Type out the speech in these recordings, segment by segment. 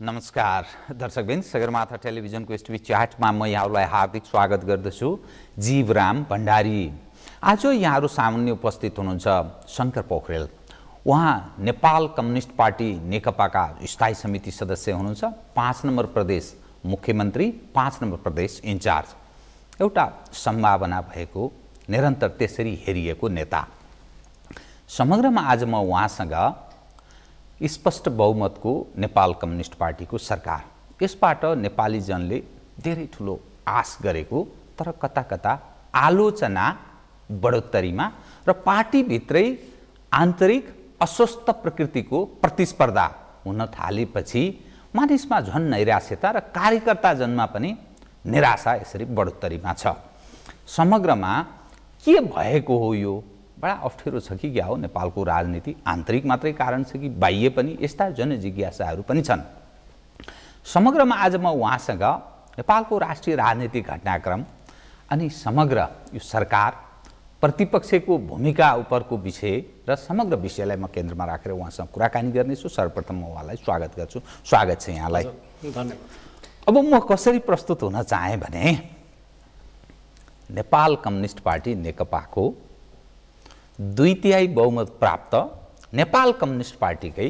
नमस्कार दर्शकबिन, सगरमाथा टेलिभिजनको एसटिभी च्याटमा म यहाँहरूलाई हार्दिक स्वागत गर्दछु। जीवराम भण्डारी। आज यहाँहरू सामुन्ने उपस्थित हुनुहुन्छ शङ्कर पोखरेल। उहाँ नेपाल कम्युनिस्ट पार्टी नेकपाका स्थायी समिति सदस्य हुनुहुन्छ, 5 नम्बर प्रदेश मुख्यमन्त्री, 5 नम्बर प्रदेश इन्चार्ज, एउटा सम्भावना भएको निरन्तर त्यसरी हेरिएको नेता। समग्रमा आज म उहाँसँग स्पष्ट बहुमतको नेपाल कम्युनिस्ट पार्टीको सरकार, यसबाट नेपाली जनले धेरै ठुलो आश गरेको तर कता कता आलोचना बढोत्तरीमा र पार्टीभित्रै आन्तरिक अस्वस्थ प्रकृतिको प्रतिस्पर्धा हुन थालेपछि मानिसमा झन् नैराश्यता र कार्यकर्ता जनमा पनि निराशा यसरी बढोत्तरीमा छ। समग्रमा के भएको हो? यो बडा अप्ठ्यारो छ कि क्या हो? नेपालको राजनीति आन्तरिक मात्रै कारण छ कि बाह्य पनि? यस्ता जनजिज्ञासाहरू पनि छन्। समग्रमा आज म उहाँसँग नेपालको राष्ट्रिय राजनीतिक घटनाक्रम अनि समग्र यो सरकार प्रतिपक्षको भूमिका उपरको विषय र समग्र विषयलाई म केन्द्रमा राखेर उहाँसँग कुराकानी गर्नेछु। सर्वप्रथम म उहाँलाई स्वागत गर्छु। स्वागत छ यहाँलाई। धन्यवाद। अब म कसरी प्रस्तुत हुन चाहेँ भने नेपाल कम्युनिस्ट पार्टी नेकपाको 2/3 बहुमत प्राप्त नेपाल कम्युनिस्ट पार्टीकै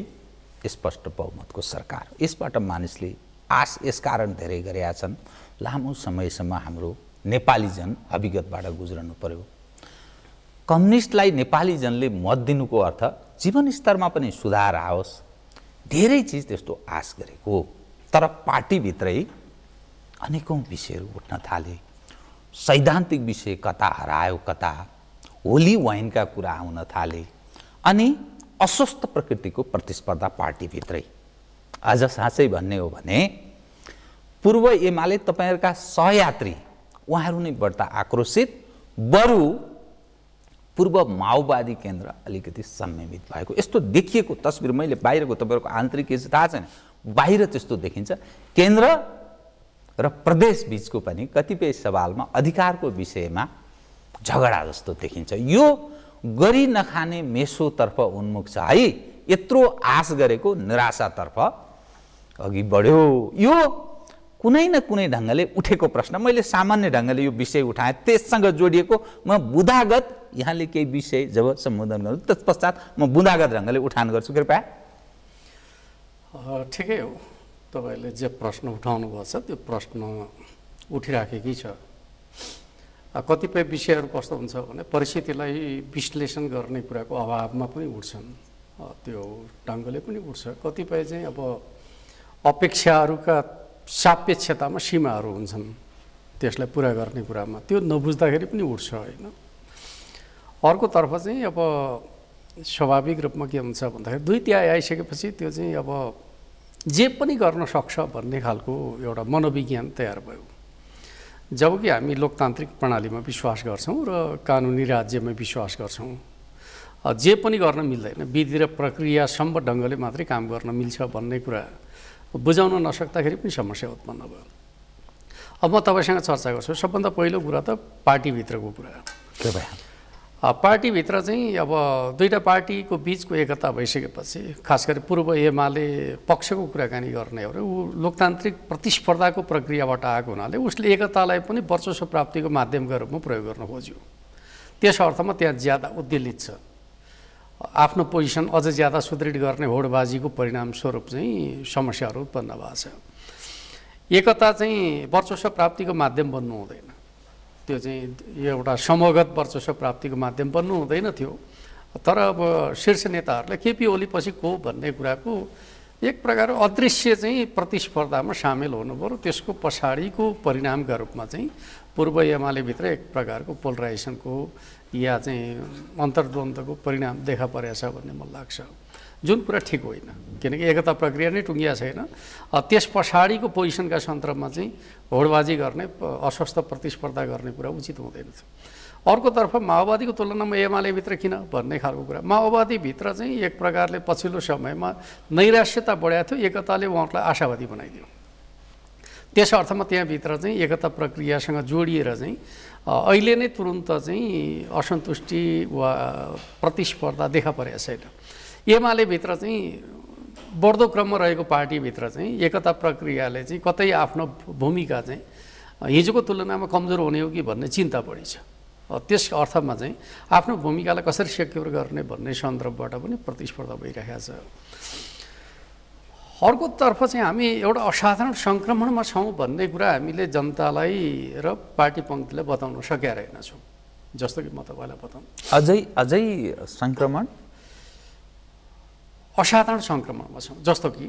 स्पष्ट बहुमतको सरकार, यसबाट मानिसले आश यसकारण धेरै गरेका छन्। लामो समयसम्म हाम्रो नेपाली जन अभिगतबाट गुज्रनु पर्यो। कम्युनिस्टलाई नेपाली जनले मत दिनुको अर्थ जीवन स्तरमा पनि सुधार आओस्, धेरै चिज त्यस्तो आश गरेको। तर पार्टीभित्रै अनेकौं विषयहरू उठ्न थाले। सैद्धान्तिक विषय कता हरायो, कता होली वाइनका कुरा आउन थाले अनि अस्वस्थ प्रकृतिको प्रतिस्पर्धा पार्टीभित्रै। आज साँच्चै भन्ने हो भने पूर्व एमाले तपाईहरुका सहयात्री उहाँहरू नै बढ्ता आक्रोशित, बरु पूर्व माओवादी केन्द्र अलिकति संयमित भएको यस्तो देखिएको तस्बिर। मैले बाहिरको तपाईहरुको आन्तरिक के थाहा छैन, बाहिर त्यस्तो देखिन्छ। केन्द्र र प्रदेश बीचको पनि कतिपय सवालमा अधिकारको विषयमा झगडा जस्तो देखिन्छ। यो गरी नखाने मेसोतर्फ उन्मुख छ है। यत्रो आश गरेको निराशातर्फ अघि बढ्यो। यो कुनै न कुनै ढङ्गले उठेको प्रश्न। मैले सामान्य ढङ्गले यो विषय उठाएँ, त्यससँग जोडिएको म बुँदागत यहाँले केही विषय जब सम्बोधन गर्नु त्यस पश्चात म बुँदागत ढङ्गले उठान गर्छु। कृपया। ठिकै हो, तपाईँले जे प्रश्न उठाउनु भएको छ त्यो प्रश्न उठिराखेकै छ। कतिपय विषयहरू कस्तो हुन्छ भने परिस्थितिलाई विश्लेषण गर्ने कुराको अभावमा पनि उठ्छन्, त्यो ढङ्गले पनि उठ्छ। कतिपय चाहिँ अब अपेक्षाहरूका सापेक्षतामा सीमाहरू हुन्छन्, त्यसलाई पुरा गर्ने कुरामा त्यो नबुझ्दाखेरि पनि उठ्छ होइन। अर्कोतर्फ चाहिँ अब स्वाभाविक रूपमा के हुन्छ भन्दाखेरि 2/3 आइसकेपछि त्यो चाहिँ अब जे पनि गर्न सक्छ भन्ने खालको एउटा मनोविज्ञान तयार भयो। जबकि हामी लोकतान्त्रिक प्रणालीमा विश्वास गर्छौँ र कानुनी राज्यमा विश्वास गर्छौँ। जे पनि गर्न मिल्दैन, विधि र प्रक्रियासम्म ढङ्गले मात्रै काम गर्न मिल्छ भन्ने कुरा बुझाउन नसक्दाखेरि पनि समस्या उत्पन्न भयो। अब म तपाईँसँग चर्चा गर्छु। सबभन्दा पहिलो कुरा त पार्टीभित्रको कुरा। पार्टीभित्र चाहिँ अब दुईवटा पार्टीको बिचको एकता भइसकेपछि, खास गरी पूर्व एमाले पक्षको कुराकानी गर्ने हो र ऊ लोकतान्त्रिक प्रतिस्पर्धाको प्रक्रियाबाट आएको हुनाले उसले एकतालाई पनि वर्चस्व प्राप्तिको माध्यमका रूपमा प्रयोग गर्न खोज्यो। त्यस अर्थमा त्यहाँ ज्यादा उद्वेलित छ। आफ्नो पोजिसन अझ ज्यादा सुदृढ गर्ने होडबाजीको परिणामस्वरूप चाहिँ समस्याहरू उत्पन्न भएको छ। एकता चाहिँ वर्चस्व प्राप्तिको माध्यम बन्नु हुँदैन, त्यो चाहिँ एउटा समूहगत वर्चस्व प्राप्तिको माध्यम बन्नु हुँदैन थियो। तर अब शीर्ष नेताहरूले केपी ओली पछि को भन्ने कुराको एक प्रकार अदृश्य चाहिँ प्रतिस्पर्धामा सामेल हुनु पर्यो। त्यसको पछाडिको परिणामका रूपमा चाहिँ पूर्व एमालेभित्र एक प्रकारको पोलराइजेसनको या चाहिँ अन्तर्द्वन्द्वको परिणाम देखा परेको छ भन्ने मलाई लाग्छ, जुन कुरा ठिक होइन। किनकि एकता प्रक्रिया नै टुङ्गिया छैन। त्यस पछाडिको पोजिसनका सन्दर्भमा चाहिँ होडबाजी गर्ने, अस्वस्थ प्रतिस्पर्धा गर्ने कुरा उचित हुँदैन थियो। अर्कोतर्फ माओवादीको तुलनामा एमालेभित्र किन भन्ने खालको कुरा। माओवादीभित्र चाहिँ एक प्रकारले पछिल्लो समयमा नैराश्यता बढाएको थियो, एकताले उहाँहरूलाई आशावादी बनाइदियो। त्यस अर्थमा त्यहाँभित्र चाहिँ एकता प्रक्रियासँग जोडिएर चाहिँ अहिले नै तुरुन्त चाहिँ असन्तुष्टि वा प्रतिस्पर्धा देखा परेको छैन। एमालेभित्र चाहिँ बढ्दो क्रममा रहेको पार्टीभित्र चाहिँ एकता प्रक्रियाले चाहिँ कतै आफ्नो भूमिका चाहिँ हिजोको तुलनामा कमजोर हुने हो कि भन्ने चिन्ता बढी छ। त्यस अर्थमा चाहिँ आफ्नो भूमिकालाई कसरी सेक्योर गर्ने भन्ने सन्दर्भबाट पनि प्रतिस्पर्धा भइरहेको छ। अर्कोतर्फ चाहिँ हामी एउटा असाधारण सङ्क्रमणमा छौँ भन्ने कुरा हामीले जनतालाई र पार्टी पङ्क्तिलाई बताउन सकेका रहेनछौँ। जस्तो कि म तपाईँलाई बताउँ, अझै सङ्क्रमण असाधारण सङ्क्रमणमा छौँ। जस्तो कि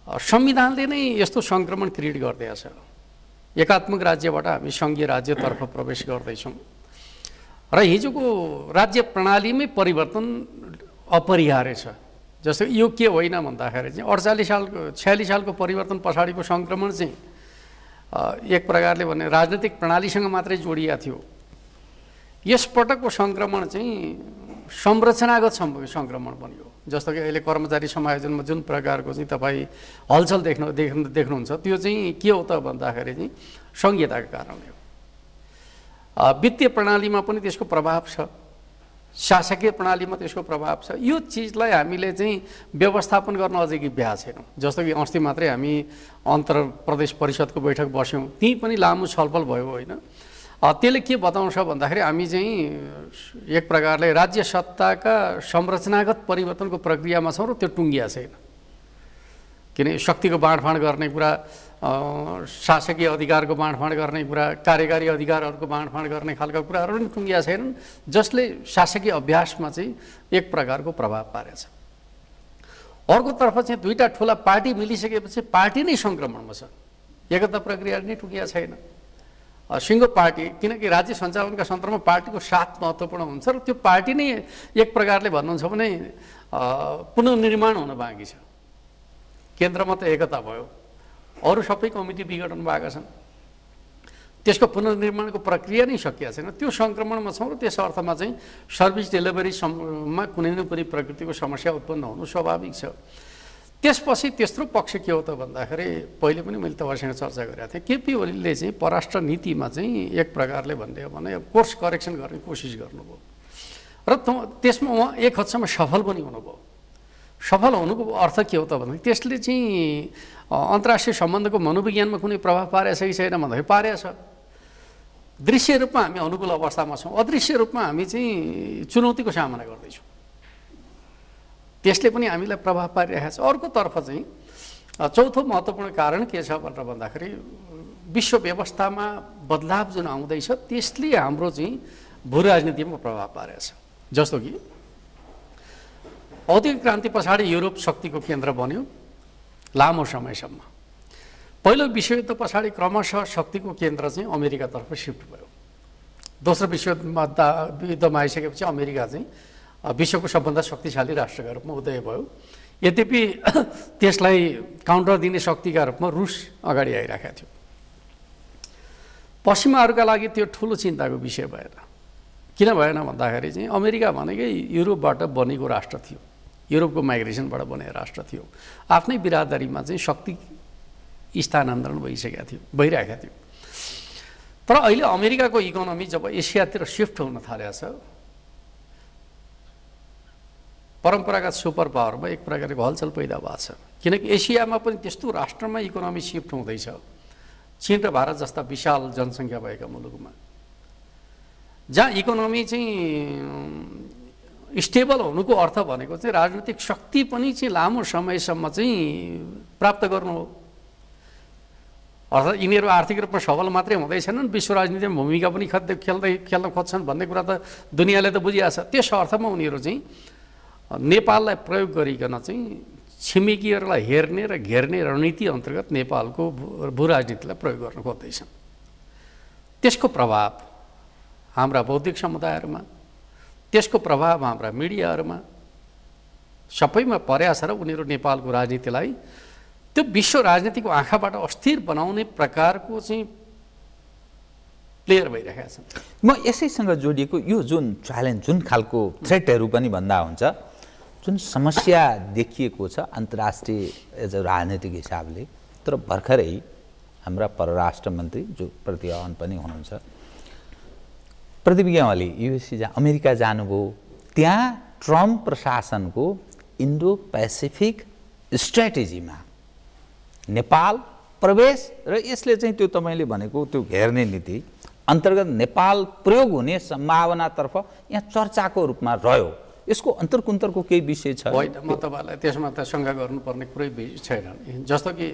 संविधानले नै यस्तो सङ्क्रमण क्रिएट गरिदिएको छ। एकात्मक राज्यबाट हामी सङ्घीय राज्यतर्फ प्रवेश गर्दैछौँ र हिजोको राज्य प्रणालीमै परिवर्तन अपरिहार्य छ। जस्तो यो के होइन भन्दाखेरि चाहिँ 46 सालको परिवर्तन पछाडिको सङ्क्रमण चाहिँ एक प्रकारले भने राजनीतिक प्रणालीसँग मात्रै जोडिएको थियो। यसपटकको सङ्क्रमण चाहिँ संरचनागत सङ्क्रमण बन्यो। जस्तो कि अहिले कर्मचारी समायोजनमा जुन प्रकारको चाहिँ तपाईँ हलचल देख्नुहुन्छ त्यो चाहिँ के हो त भन्दाखेरि चाहिँ सङ्घीयताको कारणले हो। वित्तीय प्रणालीमा पनि त्यसको प्रभाव छ, शासकीय प्रणालीमा त्यसको प्रभाव छ। यो चिजलाई हामीले चाहिँ व्यवस्थापन गर्न अझै कि भ्या छैनौँ। जस्तो कि अस्ति मात्रै हामी अन्तर प्रदेश परिषदको बैठक बस्यौँ, त्यहीँ पनि लामो छलफल भयो होइन। त्यसले के बताउँछ भन्दाखेरि हामी चाहिँ एक प्रकारले राज्य सत्ताका संरचनागत परिवर्तनको प्रक्रियामा छौँ र त्यो टुङ्गिया छैन। किन शक्तिको बाँडफाँड गर्ने कुरा, शासकीय अधिकारको बाँडफाँड गर्ने कुरा, कार्यकारी अधिकारहरूको बाँडफाँड गर्ने खालका कुराहरू पनि टुङ्गिया छैनन्, जसले शासकीय अभ्यासमा चाहिँ एक प्रकारको प्रभाव पारेछ। अर्कोतर्फ चाहिँ दुईवटा ठुला पार्टी मिलिसकेपछि पार्टी नै सङ्क्रमणमा छ, एकता प्रक्रिया नै टुङ्गिया छैन। सिङ्गो पार्टी, किनकि राज्य सञ्चालनका सन्दर्भमा पार्टीको साथ महत्त्वपूर्ण हुन्छ र त्यो पार्टी नै एक प्रकारले भन्नुहुन्छ भने पुनर्निर्माण हुन बाँकी छ। केन्द्रमा त एकता भयो, अरू सबै कमिटी विघटन भएका छन्, त्यसको पुनर्निर्माणको प्रक्रिया नै सकिएको छैन। त्यो सङ्क्रमणमा छौँ र त्यस अर्थमा चाहिँ सर्भिस डेलिभरीमा कुनै न कुनै प्रकृतिको समस्या उत्पन्न हुनु स्वाभाविक छ। त्यसपछि तेस्रो पक्ष के हो त भन्दाखेरि पहिले पनि मैले तपाईँसँग चर्चा गरेको थिएँ, केपी ओलीले चाहिँ परराष्ट्र नीतिमा चाहिँ एक प्रकारले भन्ने हो भने कोर्स करेक्सन गर्ने कोसिस गर्नुभयो र त्यसमा उहाँ एक हदसम्म सफल पनि हुनुभयो। सफल हुनुको अर्थ के हो त भन्दाखेरि त्यसले चाहिँ अन्तर्राष्ट्रिय सम्बन्धको मनोविज्ञानमा कुनै प्रभाव पारेछ कि छैन भन्दाखेरि पारेछ। दृश्य रूपमा हामी अनुकूल अवस्थामा छौँ, अदृश्य रूपमा हामी चाहिँ चुनौतीको सामना गर्दैछौँ। त्यसले पनि हामीलाई प्रभाव पारिरहेको छ। अर्कोतर्फ चाहिँ चौथो महत्त्वपूर्ण कारण के छ भनेर भन्दाखेरि विश्व व्यवस्थामा बदलाव जुन आउँदैछ त्यसले हाम्रो चाहिँ भू राजनीतिमा प्रभाव पारेको छ। जस्तो कि औद्योगिक क्रान्ति पछाडि युरोप शक्तिको केन्द्र बन्यो लामो समयसम्म। पहिलो विश्वयुद्ध पछाडि क्रमशः शक्तिको केन्द्र चाहिँ अमेरिकातर्फ सिफ्ट भयो। दोस्रो विश्वयुद्धमा आइसकेपछि अमेरिका चाहिँ विश्वको सबभन्दा शक्तिशाली राष्ट्रका रूपमा उदय भयो। यद्यपि त्यसलाई काउन्टर दिने शक्तिका रूपमा रुस अगाडि आइरहेको थियो। पश्चिमाहरूका लागि त्यो ठुलो चिन्ताको विषय भएन। किन भएन भन्दाखेरि चाहिँ अमेरिका भनेकै युरोपबाट बनेको राष्ट्र थियो, युरोपको माइग्रेसनबाट बनेको राष्ट्र थियो। आफ्नै बिरादरीमा चाहिँ शक्ति स्थानान्तरण भइरहेको थियो। तर अहिले अमेरिकाको इकोनोमी जब एसियातिर सिफ्ट हुन थालेको छ, परम्परागत सुपर पावरमा एक प्रकारको हलचल पैदा भएको छ। किनकि एसियामा पनि त्यस्तो राष्ट्रमा इकोनोमी सिफ्ट हुँदैछ, चीन र भारत जस्ता विशाल जनसङ्ख्या भएका मुलुकमा, जहाँ इकोनोमी चाहिँ स्टेबल हुनुको अर्थ भनेको चाहिँ राजनीतिक शक्ति पनि चाहिँ लामो समयसम्म चाहिँ प्राप्त गर्नु हो। अर्थात् यिनीहरू आर्थिक रूपमा सबल मात्रै हुँदैछन्, विश्व राजनीतिमा भूमिका पनि खेल्न खोज्छन् भन्ने कुरा त दुनियाँले त बुझिरहेको छ। त्यस अर्थमा उनीहरू चाहिँ नेपाललाई प्रयोग गरिकन चाहिँ छिमेकीहरूलाई हेर्ने र घेर्ने रणनीति अन्तर्गत नेपालको भू राजनीतिलाई प्रयोग गर्न खोज्दैछन्। त्यसको प्रभाव हाम्रा बौद्धिक समुदायहरूमा, त्यसको प्रभाव हाम्रा मिडियाहरूमा सबैमा परेको छ र उनीहरू नेपालको राजनीतिलाई त्यो विश्व राजनीतिको आँखाबाट अस्थिर बनाउने प्रकारको चाहिँ प्लेयर भइरहेका छन्। म यसैसँग जोडिएको यो जुन च्यालेन्ज, जुन खालको थ्रेटहरू पनि भन्दा हुन्छ, जुन समस्या देखिएको छ अन्तर्राष्ट्रिय एज अ राजनीतिक हिसाबले, तर भर्खरै हाम्रा परराष्ट्र मन्त्री जो प्रतिभावान पनि हुनुहुन्छ प्रदीप गेवाली युएसए अमेरिका जानुभयो, त्यहाँ ट्रम्प प्रशासनको इन्डो पेसिफिक स्ट्र्याटेजीमा नेपाल प्रवेश र यसले चाहिँ त्यो तपाईले भनेको त्यो घेर्ने नीति अन्तर्गत नेपाल प्रयोग हुने सम्भावनातर्फ यहाँ चर्चाको रूपमा रह्यो। यसको अन्तर्कुन्तरको केही विषय छ? होइन, म तपाईँलाई त्यसमा त शङ्का गर्नुपर्ने कुरै छैन। जस्तो कि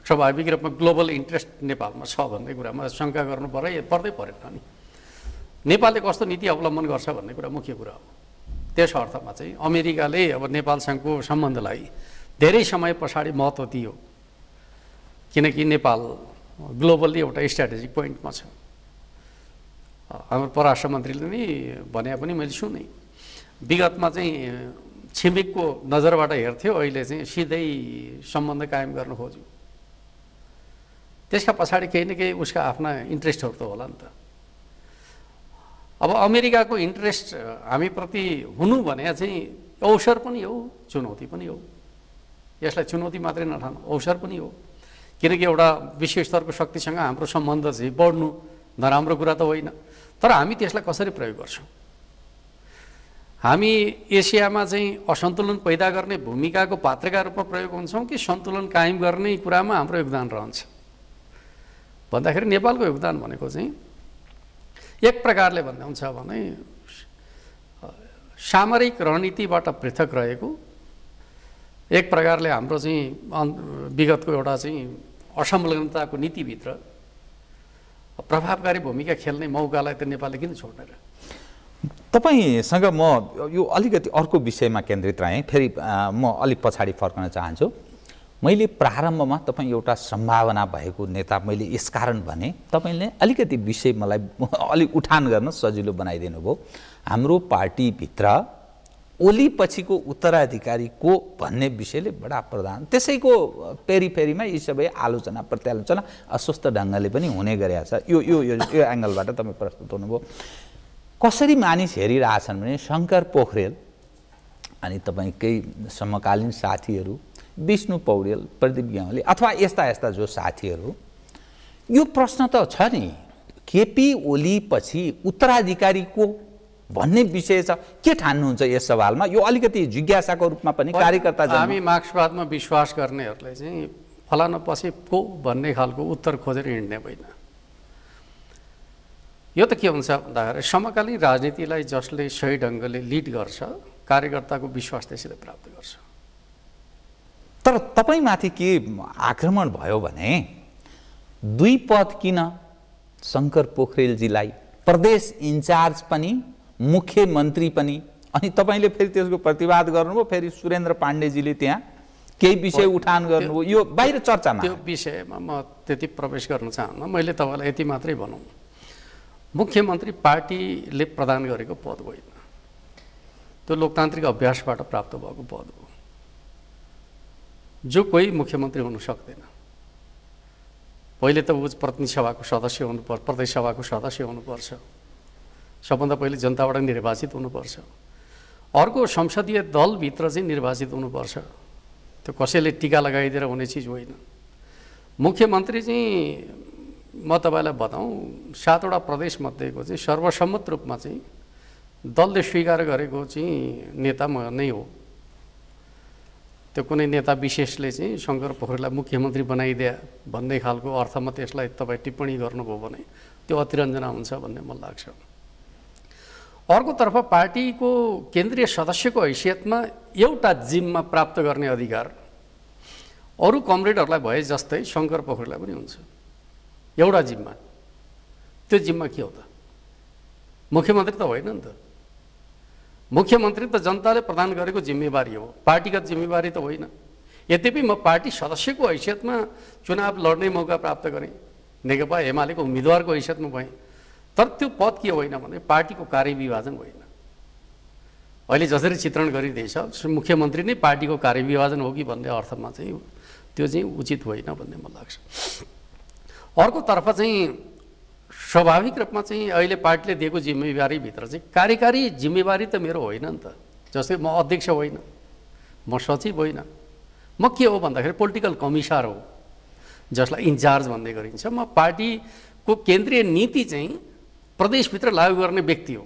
स्वाभाविक रूपमा ग्लोबल इन्ट्रेस्ट नेपालमा छ भन्ने कुरामा शङ्का गर्नु पर्दै परेन नि। नेपालले कस्तो नीति अवलम्बन गर्छ भन्ने कुरा मुख्य कुरा हो। त्यस अर्थमा चाहिँ अमेरिकाले अब नेपालसँगको सम्बन्धलाई धेरै समय पछाडि महत्त्व दियो, किनकि नेपाल ग्लोबल्ली एउटा स्ट्राटेजिक पोइन्टमा छ। हाम्रो परराष्ट्र मन्त्रीले नि भने पनि मैले सुने, विगतमा चाहिँ छिमेकको नजरबाट हेर्थ्यो, अहिले चाहिँ सिधै सम्बन्ध कायम गर्न खोज्यो। त्यसका पछाडि केही न केही उसका आफ्ना इन्ट्रेस्टहरू त होला नि त। अब अमेरिकाको इन्ट्रेस्ट हामीप्रति हुनु भने चाहिँ अवसर पनि हो, चुनौती पनि हो। यसलाई चुनौती मात्रै नठानु, अवसर पनि हो, किनकि एउटा विश्व स्तरको शक्तिसँग हाम्रो सम्बन्ध चाहिँ बढ्नु नराम्रो कुरा त होइन। तर हामी त्यसलाई कसरी प्रयोग गर्छौँ? हामी एसियामा चाहिँ असन्तुलन पैदा गर्ने भूमिकाको पात्रका रूपमा प्रयोग हुन्छौँ कि सन्तुलन कायम गर्ने कुरामा हाम्रो योगदान रहन्छ भन्दाखेरि नेपालको योगदान भनेको चाहिँ एक प्रकारले भन्दा हुन्छ भने सामरिक रणनीतिबाट पृथक रहेको, एक प्रकारले हाम्रो चाहिँ विगतको एउटा चाहिँ असंलग्नताको नीतिभित्र प्रभावकारी भूमिका खेल्ने मौकालाई त नेपालले किन छोड्ने र? तपाईसँग म यो अलिकति अर्को विषयमा केन्द्रित रहेँ, फेरि म अलिक पछाडि फर्कन चाहन्छु। मैले प्रारम्भमा तपाईँ एउटा सम्भावना भएको नेता मैले यसकारण भने तपाईँले अलिकति विषय मलाई अलिक उठान गर्न सजिलो बनाइदिनु भयो। हाम्रो पार्टीभित्र ओली पछिको उत्तराधिकारी को भन्ने विषयले बडा प्रधान, त्यसैको पेरिफेरीमा यी सबै आलोचना प्रत्यालोचना अस्वस्थ ढङ्गले पनि हुने गरेको छ। यो यो यो एङ्गलबाट तपाईँ प्रस्तुत हुनुभयो। कसरी मानिस हेरिरहेछन् भने शङ्कर पोखरेल अनि तपाईँकै समकालीन साथीहरू विष्णु पौडेल, प्रदीप ग्यावाली अथवा यस्ता यस्ता जो साथीहरू, यो प्रश्न त छ नि, केपी ओली पछि उत्तराधिकारी को भन्ने विषय छ। के ठान्नुहुन्छ यस सवालमा? यो अलिकति जिज्ञासाको रूपमा पनि कार्यकर्ता हामी मार्क्सवादमा विश्वास गर्नेहरूले चाहिँ फलाना पछि को भन्ने खालको उत्तर खोजेर हिँड्ने होइन। यो त के हुन्छ भन्दाखेरि समकालीन राजनीतिलाई जसले सही ढङ्गले लिड गर्छ, कार्यकर्ताको विश्वास त्यसैले प्राप्त गर्छ। तर तपाईँमाथि के आक्रमण भयो भने दुई पद किन शङ्कर पोखरेलजीलाई प्रदेश इन्चार्ज पनि मुख्यमन्त्री पनि, अनि तपाईँले फेरि त्यसको प्रतिवाद गर्नुभयो, फेरि सुरेन्द्र पाण्डेजीले त्यहाँ केही विषय उठान गर्नुभयो, यो बाहिर चर्चामा। त्यो विषयमा म त्यति प्रवेश गर्न चाहन्न। मैले तपाईँलाई यति मात्रै भनौँ, मुख्यमन्त्री पार्टीले प्रदान गरेको पद होइन, त्यो लोकतान्त्रिक अभ्यासबाट प्राप्त भएको पद हो। जो कोही मुख्यमन्त्री हुन सक्दैन। पहिले त ऊ प्रतिनिधि सभाको सदस्य हुनुपर्छ, प्रदेश सभाको सदस्य हुनुपर्छ, सबभन्दा पहिले जनताबाट निर्वाचित हुनुपर्छ। अर्को संसदीय दलभित्र चाहिँ निर्वाचित हुनुपर्छ, त्यो कसैले टीका लगाइदिएर हुने चिज होइन। मुख्यमन्त्री चाहिँ म तपाईँलाई बताउँ, 7 वटा प्रदेशमध्येको चाहिँ सर्वसम्मत रूपमा चाहिँ दलले स्वीकार गरेको चाहिँ नेता म नै हो। त्यो कुनै नेता विशेषले चाहिँ शङ्कर पोखरेललाई मुख्यमन्त्री बनाइदिया भन्ने खालको अर्थमा त्यसलाई तपाईँ टिप्पणी गर्नुभयो भने त्यो अतिरञ्जना हुन्छ भन्ने मलाई लाग्छ। अर्कोतर्फ पार्टीको केन्द्रीय सदस्यको हैसियतमा एउटा जिम्मा प्राप्त गर्ने अधिकार अरू कमरेडहरूलाई भए जस्तै शङ्कर पोखरेललाई पनि हुन्छ। एउटा जिम्मा, त्यो जिम्मा के हो त? मुख्यमन्त्री त होइन नि त। मुख्यमन्त्री त जनताले प्रदान गरेको जिम्मेवारी हो, पार्टीगत जिम्मेवारी त होइन। यद्यपि म पार्टी सदस्यको हैसियतमा चुनाव लड्ने मौका प्राप्त गरेँ, नेकपा एमालेको उम्मेदवारको हैसियतमा भएँ, तर त्यो पद के होइन भने पार्टीको कार्यविभाजन होइन। अहिले जसरी चित्रण गरिँदैछ मुख्यमन्त्री नै पार्टीको कार्यविभाजन हो कि भन्ने अर्थमा चाहिँ त्यो चाहिँ उचित होइन भन्ने मलाई लाग्छ। अर्कोतर्फ चाहिँ स्वाभाविक रूपमा चाहिँ अहिले पार्टीले दिएको जिम्मेवारीभित्र चाहिँ कार्यकारी जिम्मेवारी त मेरो होइन नि त। जस्तै म अध्यक्ष होइन, म सचिव होइन, म के हो भन्दाखेरि पोलिटिकल कमिसार हो, जसलाई इन्चार्ज भन्ने गरिन्छ। म पार्टीको केन्द्रीय नीति चाहिँ प्रदेशभित्र लागू गर्ने व्यक्ति हो।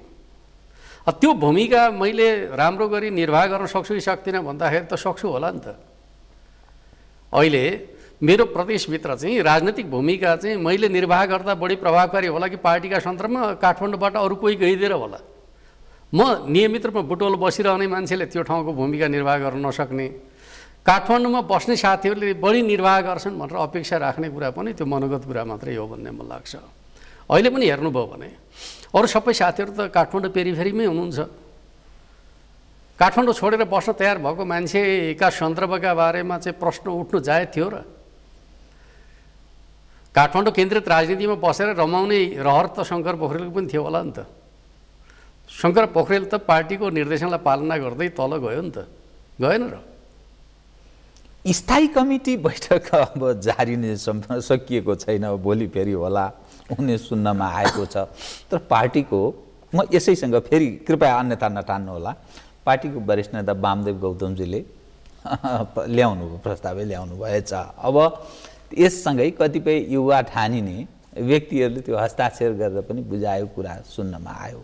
त्यो भूमिका मैले राम्रो गरी निर्वाह गर्न सक्छु कि सक्दिनँ भन्दाखेरि त सक्छु होला नि त। अहिले मेरो प्रदेशभित्र चाहिँ राजनीतिक भूमिका चाहिँ मैले निर्वाह गर्दा बढी प्रभावकारी होला कि पार्टीका सन्दर्भमा काठमाडौँबाट अरू कोही गइदिएर होला। म नियमित रूपमा बुटोल बसिरहने मान्छेले त्यो ठाउँको भूमिका निर्वाह गर्न नसक्ने, काठमाडौँमा बस्ने साथीहरूले बढी निर्वाह गर्छन् भनेर अपेक्षा राख्ने कुरा पनि त्यो मनोगत कुरा मात्रै हो भन्ने मलाई लाग्छ। अहिले पनि हेर्नुभयो भने अरू सबै साथीहरू त काठमाडौँ पेरिफेरीमै हुनुहुन्छ। काठमाडौँ छोडेर बस्न तयार भएको मान्छेका सन्दर्भका बारेमा चाहिँ प्रश्न उठ्नु जायज थियो र? काठमाडौँ केन्द्रित राजनीतिमा बसेर रमाउने रहर त शङ्कर पोखरेलको पनि थियो होला नि त। शङ्कर पोखरेल त पार्टीको निर्देशनलाई पालना गर्दै तल गयो नि त, गएन र? स्थायी कमिटी बैठक अब जारी नै सकिएको छैन, भोलि फेरि होला उनी सुन्नमा आएको छ। तर पार्टीको, म यसैसँग फेरि कृपया अन्यथा नठान्नु होला, पार्टीको वरिष्ठ नेता वामदेव गौतमजीले ल्याउनु प्रस्तावै ल्याउनु भएछ। अब यससँगै कतिपय युवा ठानिने व्यक्तिहरूले त्यो हस्ताक्षर गरेर पनि बुझायो कुरा सुन्नमा आयो।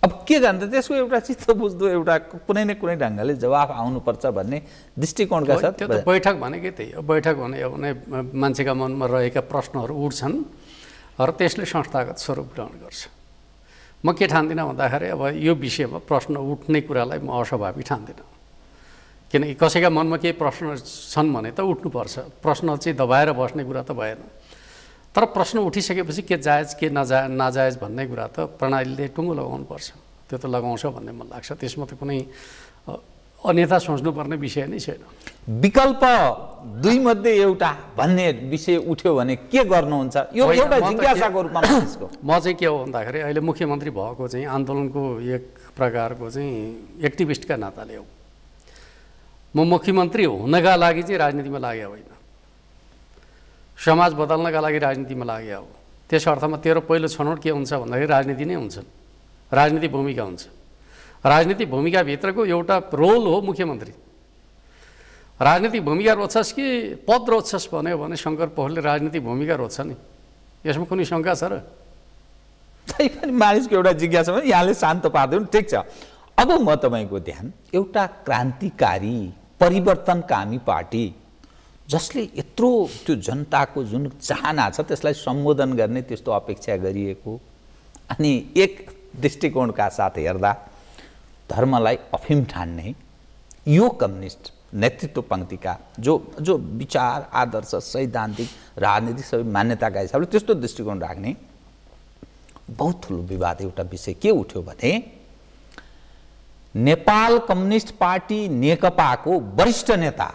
अब के जान्छ, त्यसको एउटा चित्त बुझ्दो एउटा कुनै न कुनै ढङ्गले जवाफ आउनुपर्छ भन्ने दृष्टिकोणका साथ त्यो त बैठक भनेकै त्यही हो। बैठक भने मान्छेका मनमा रहेका प्रश्नहरू उठ्छन् र त्यसले संस्थागत स्वरूप ग्रहण गर्छ। म के ठान्दिनँ भन्दाखेरि अब यो विषयमा प्रश्न उठ्ने कुरालाई म अस्वाभाविक ठान्दिनँ, किनकि कसैका मनमा केही प्रश्न छन् भने त उठ्नुपर्छ। प्रश्न चाहिँ दबाएर बस्ने कुरा त भएन। तर प्रश्न उठिसकेपछि के जायज के नाजायज भन्ने कुरा त प्रणालीले टुङ्गो लगाउनुपर्छ। त्यो त लगाउँछ भन्ने मलाई लाग्छ। त्यसमा त कुनै अन्यथा सोच्नुपर्ने विषय नै छैन। विकल्प दुई मध्ये एउटा भन्ने विषय उठ्यो भने के गर्नुहुन्छ, यो एउटा जिज्ञासाको रूपमा म चाहिँ के हो भन्दाखेरि अहिले मुख्यमन्त्री भएको चाहिँ आन्दोलनको एक प्रकारको चाहिँ एक्टिभिस्टका नाताले हो। म मुख्यमन्त्री हुनका लागि चाहिँ राजनीतिमा लागेको होइन, समाज बदल्नका लागि राजनीतिमा लागेको हो। त्यस अर्थमा तेरो पहिलो छनौट के हुन्छ भन्दाखेरि राजनीति नै हुन्छ, राजनीतिक भूमिका हुन्छ। राजनीतिक भूमिकाभित्रको एउटा रोल हो मुख्यमन्त्री। राजनीतिक भूमिका रोज्छस् कि पद रोज्छस् भन्यो भने शङ्कर पोखरेलले राजनीतिक भूमिका रोज्छ नि, यसमा कुनै शङ्का छ र? त्यही पनि मानिसको एउटा जिज्ञासा पनि यहाँले शान्त पार्दैन। ठिक छ, अब म तपाईँको ध्यान एउटा क्रान्तिकारी परिवर्तनकामी पार्टी जसले यत्रो त्यो जनताको जुन चाहना छ त्यसलाई सम्बोधन गर्ने त्यस्तो अपेक्षा गरिएको, अनि एक दृष्टिकोणका साथ हेर्दा धर्मलाई अफिम ठान्ने यो कम्युनिस्ट नेतृत्व पङ्क्तिका जो विचार आदर्श सैद्धान्तिक राजनीतिक सबै मान्यताका हिसाबले त्यस्तो दृष्टिकोण राख्ने बहुत ठुलो विवाद एउटा विषय के उठ्यो भने नेपाल कम्युनिस्ट पार्टी नेकपाको वरिष्ठ नेता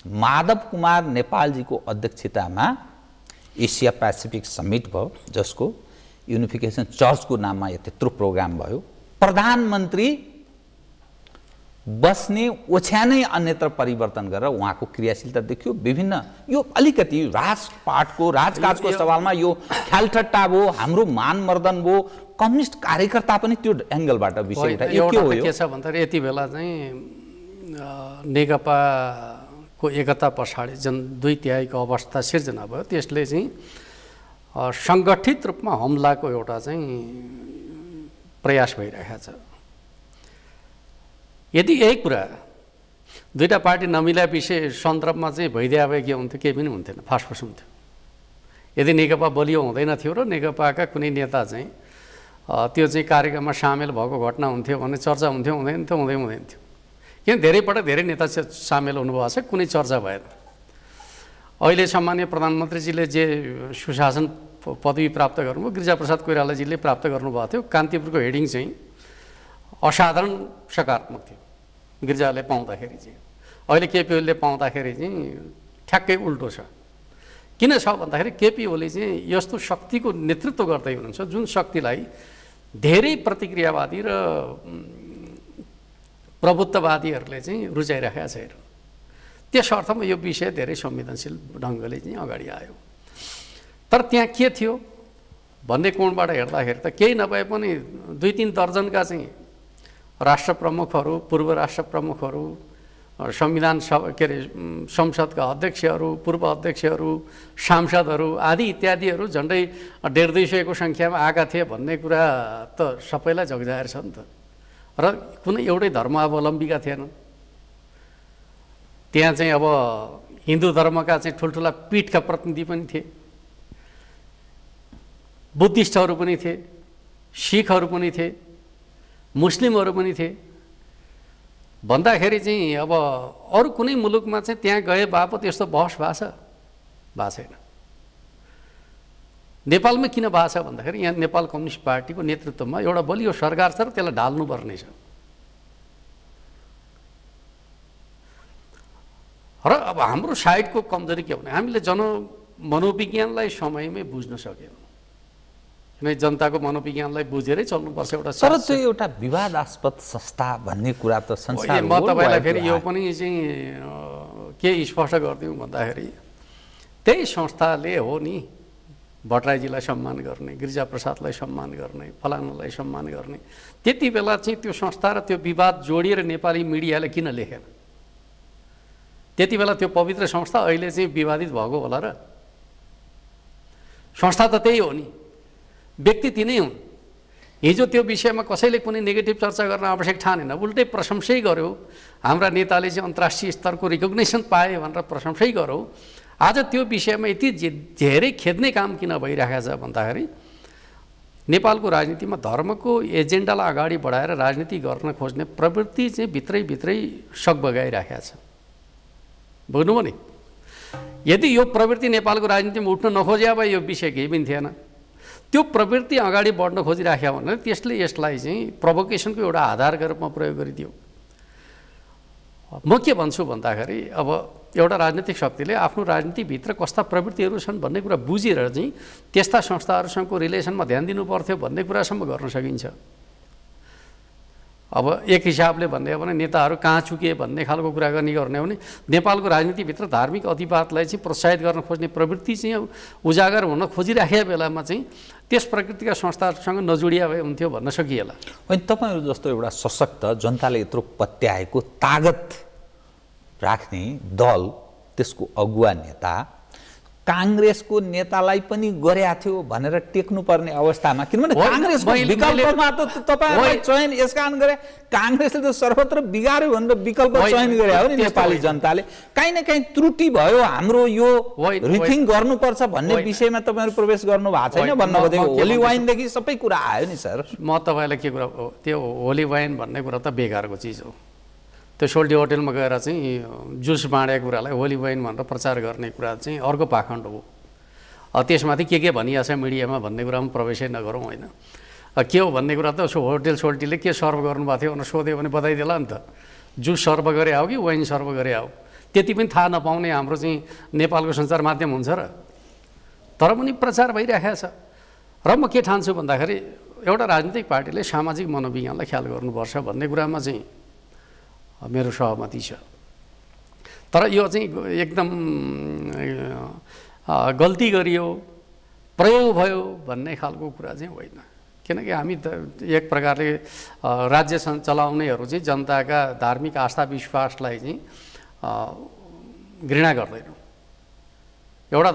माधव कुमार नेपालजीको अध्यक्षतामा एसिया पेसिफिक समिट भयो, जसको युनिफिकेसन चर्चको नाममा त्यत्रो प्रोग्राम भयो। प्रधानमन्त्री बस्ने ओछ्यानै अन्यत्र परिवर्तन गरेर उहाँको क्रियाशीलता देखियो। विभिन्न यो अलिकति राजपाटको राजकाजको सवालमा यो ख्यालठट्टा भयो, हाम्रो मानमर्दन भयो, कम्युनिस्ट कार्यकर्ता पनि त्यो एङ्गलबाट विषय उठाए। यो के हो? के छ भन्दाखेरि यति बेला चाहिँ नेकपाको एकता पछाडि जुन 2/3 अवस्था सिर्जना भयो, त्यसले चाहिँ सङ्गठित रूपमा हमलाको एउटा चाहिँ प्रयास भइरहेको छ। यदि यही कुरा दुईटा पार्टी नमिला विषय सन्दर्भमा चाहिँ भइदिए भए के हुन्थ्यो? केही पनि हुन्थेन, फासफुस हुन्थ्यो। यदि नेकपा बलियो हुँदैन थियो र नेकपाका कुनै नेता चाहिँ त्यो चाहिँ कार्यक्रममा सामेल भएको घटना हुन्थ्यो भने चर्चा हुन्थ्यो? हुँदैन थियो, हुँदैन थियो। किन धेरै पटक धेरै नेता सामेल हुनुभएको छ, कुनै चर्चा भएन। अहिले सामान्य प्रधानमन्त्रीजीले जे सुशासन पदवी प्राप्त गर्नुभयो, गिरिजाप्रसाद कोइरालाजीले प्राप्त गर्नुभएको थियो। कान्तिपुरको हेडिङ चाहिँ असाधारण सकारात्मक थियो गिरिजाले पाउँदाखेरि चाहिँ। अहिले केपी ओलीले पाउँदाखेरि चाहिँ ठ्याक्कै उल्टो छ। किन छ भन्दाखेरि केपी ओली चाहिँ यस्तो शक्तिको नेतृत्व गर्दै हुनुहुन्छ जुन शक्तिलाई धेरै प्रतिक्रियावादी र प्रभुत्ववादीहरूले चाहिँ रुचाइराखेका छैन। त्यस अर्थमा यो विषय धेरै संवेदनशील ढङ्गले चाहिँ अगाडि आयो। तर त्यहाँ के थियो भन्ने कोणबाट हेर्दाखेरि त केही नभए पनि 2-3 दर्जनका चाहिँ राष्ट्र प्रमुखहरू, पूर्व राष्ट्र प्रमुखहरू, संविधान सभा के अरे संसदका अध्यक्षहरू, पूर्व अध्यक्षहरू, सांसदहरू आदि इत्यादिहरू झन्डै 150-200 को सङ्ख्यामा आएका थिए भन्ने कुरा त सबैलाई जगजाहेर छ नि त। र कुनै एउटै धर्मावलम्बीका थिएनन्। त्यहाँ चाहिँ अब हिन्दू धर्मका चाहिँ ठुल्ठुला पीठका प्रतिनिधि पनि थिए, बुद्धिस्टहरू पनि थिए, सिखहरू पनि थिए, मुस्लिमहरू पनि थिए। भन्दाखेरि चाहिँ अब अरू कुनै मुलुकमा चाहिँ त्यहाँ गए बापत यस्तो बहस भएको छैन। नेपालमा किन भएको छ भन्दाखेरि यहाँ नेपाल कम्युनिस्ट पार्टीको नेतृत्वमा एउटा बलियो सरकार छ र त्यसलाई ढाल्नुपर्ने छ। र अब हाम्रो साइडको कमजोरी के भने हामीले मनोविज्ञानलाई समयमै बुझ्न सकेनौँ। किनकि जनताको मनोविज्ञानलाई बुझेरै चल्नुपर्छ एउटा। तर त्यो एउटा विवादास्पद संस्था भन्ने कुरा त संसार म तपाईँलाई फेरि यो पनि चाहिँ के स्पष्ट गरिदिउँ भन्दाखेरि त्यही संस्थाले हो नि भट्टराईजीलाई सम्मान गर्ने, गिरिजाप्रसादलाई सम्मान गर्ने, फलानालाई सम्मान गर्ने। त्यति बेला चाहिँ त्यो संस्था र त्यो विवाद जोडिएर नेपाली मिडियाले किन लेखेन? त्यति बेला त्यो पवित्र संस्था अहिले चाहिँ विवादित भएको होला र? संस्था त त्यही हो नि, व्यक्ति तिनै हुन्। हिजो त्यो विषयमा कसैले कुनै नेगेटिभ चर्चा गर्न आवश्यक ठानेन, उल्टै प्रशंसै गर्यो। हाम्रा नेताले चाहिँ अन्तर्राष्ट्रिय स्तरको रिकग्नेसन पाए भनेर प्रशंसै गर्यो। आज त्यो विषयमा यति धेरै खेद्ने काम किन भइरहेको छ भन्दाखेरि नेपालको राजनीतिमा धर्मको एजेन्डालाई अगाडि बढाएर राजनीति गर्न खोज्ने प्रवृत्ति चाहिँ भित्रै सक बगाइरहेको छ। बुझ्नुभयो नि? यदि यो प्रवृत्ति नेपालको राजनीतिमा उठ्न नखोजे भए यो विषय केही पनि थिएन। त्यो प्रवृत्ति अगाडि बढ्न खोजिराख्यो भनेर त्यसले यसलाई चाहिँ प्रोभोकेसनको एउटा आधारका रूपमा प्रयोग गरिदियो। म के भन्छु भन्दाखेरि अब एउटा राजनीतिक शक्तिले आफ्नो राजनीतिभित्र कस्ता प्रवृत्तिहरू छन् भन्ने कुरा बुझेर चाहिँ त्यस्ता संस्थाहरूसँगको रिलेसनमा ध्यान दिनु पर्थ्यो भन्ने कुरासम्म गर्न सकिन्छ। अब एक हिसाबले भन्ने हो भने नेताहरू कहाँ चुके भन्ने खालको कुरा गर्ने हो भने नेपालको राजनीतिभित्र धार्मिक अधिवादलाई चाहिँ प्रोत्साहित गर्न खोज्ने प्रवृत्ति चाहिँ उजागर हुन खोजिराखेका बेलामा चाहिँ त्यस प्रकृतिका संस्थाहरूसँग नजोडिया भए हुन्थ्यो भन्न सकिएला। होइन, तपाईँहरू जस्तो एउटा सशक्त जनताले यत्रो पत्याएको तागत राख्ने दल, त्यसको अगुवा नेता काङ्ग्रेसको नेतालाई पनि गरेका थियो भनेर टेक्नुपर्ने अवस्थामा, किनभने काङ्ग्रेसको विकल्पमा त तपाईँहरूलाई चयन यसकारण गरे, काङ्ग्रेसले त सर्वत्र बिगार्यो भनेर विकल्प चयन गरे हो नि नेपाली जनताले। काहीँ न काहीँ त्रुटि भयो, हाम्रो यो रिथिङ गर्नुपर्छ भन्ने विषयमा तपाईँहरू प्रवेश गर्नु भएको छैन भन्न खोजेको। होली वाइनदेखि सबै कुरा आयो नि सर। म तपाईँलाई के कुरा, त्यो होली वाइन भन्ने कुरा त बेकारको चिज हो। त्यो सोल्टी होटेलमा गएर चाहिँ जुस बाँडेको कुरालाई होली वाइन भनेर प्रचार गर्ने कुरा चाहिँ अर्को पाखण्ड हो। त्यसमाथि के भनिएको छ मिडियामा भन्ने कुरामा प्रवेशै नगरौँ। होइन, के हो भन्ने कुरा त होटेल सोल्टीले के सर्भ गर्नुभएको थियो भनेर सोध्यो भने बताइदिएला नि त। जुस सर्भ गरे आऊ कि वाइन सर्भ गरे आऊ, त्यति पनि थाहा नपाउने हाम्रो चाहिँ नेपालको सञ्चार माध्यम हुन्छ र? तर पनि प्रचार भइरहेको छ। र म के ठान्छु भन्दाखेरि एउटा राजनीतिक पार्टीले सामाजिक मनोविज्ञानलाई ख्याल गर्नुपर्छ भन्ने कुरामा चाहिँ मेरो सहमति छ। तर यो चाहिँ एकदम गल्ती गरियो, प्रयोग भयो भन्ने खालको कुरा चाहिँ होइन। किनकि हामी त एक प्रकारले राज्य चलाउनेहरू चाहिँ जनताका धार्मिक आस्था विश्वासलाई चाहिँ घृणा गर्दैनौँ। एउटा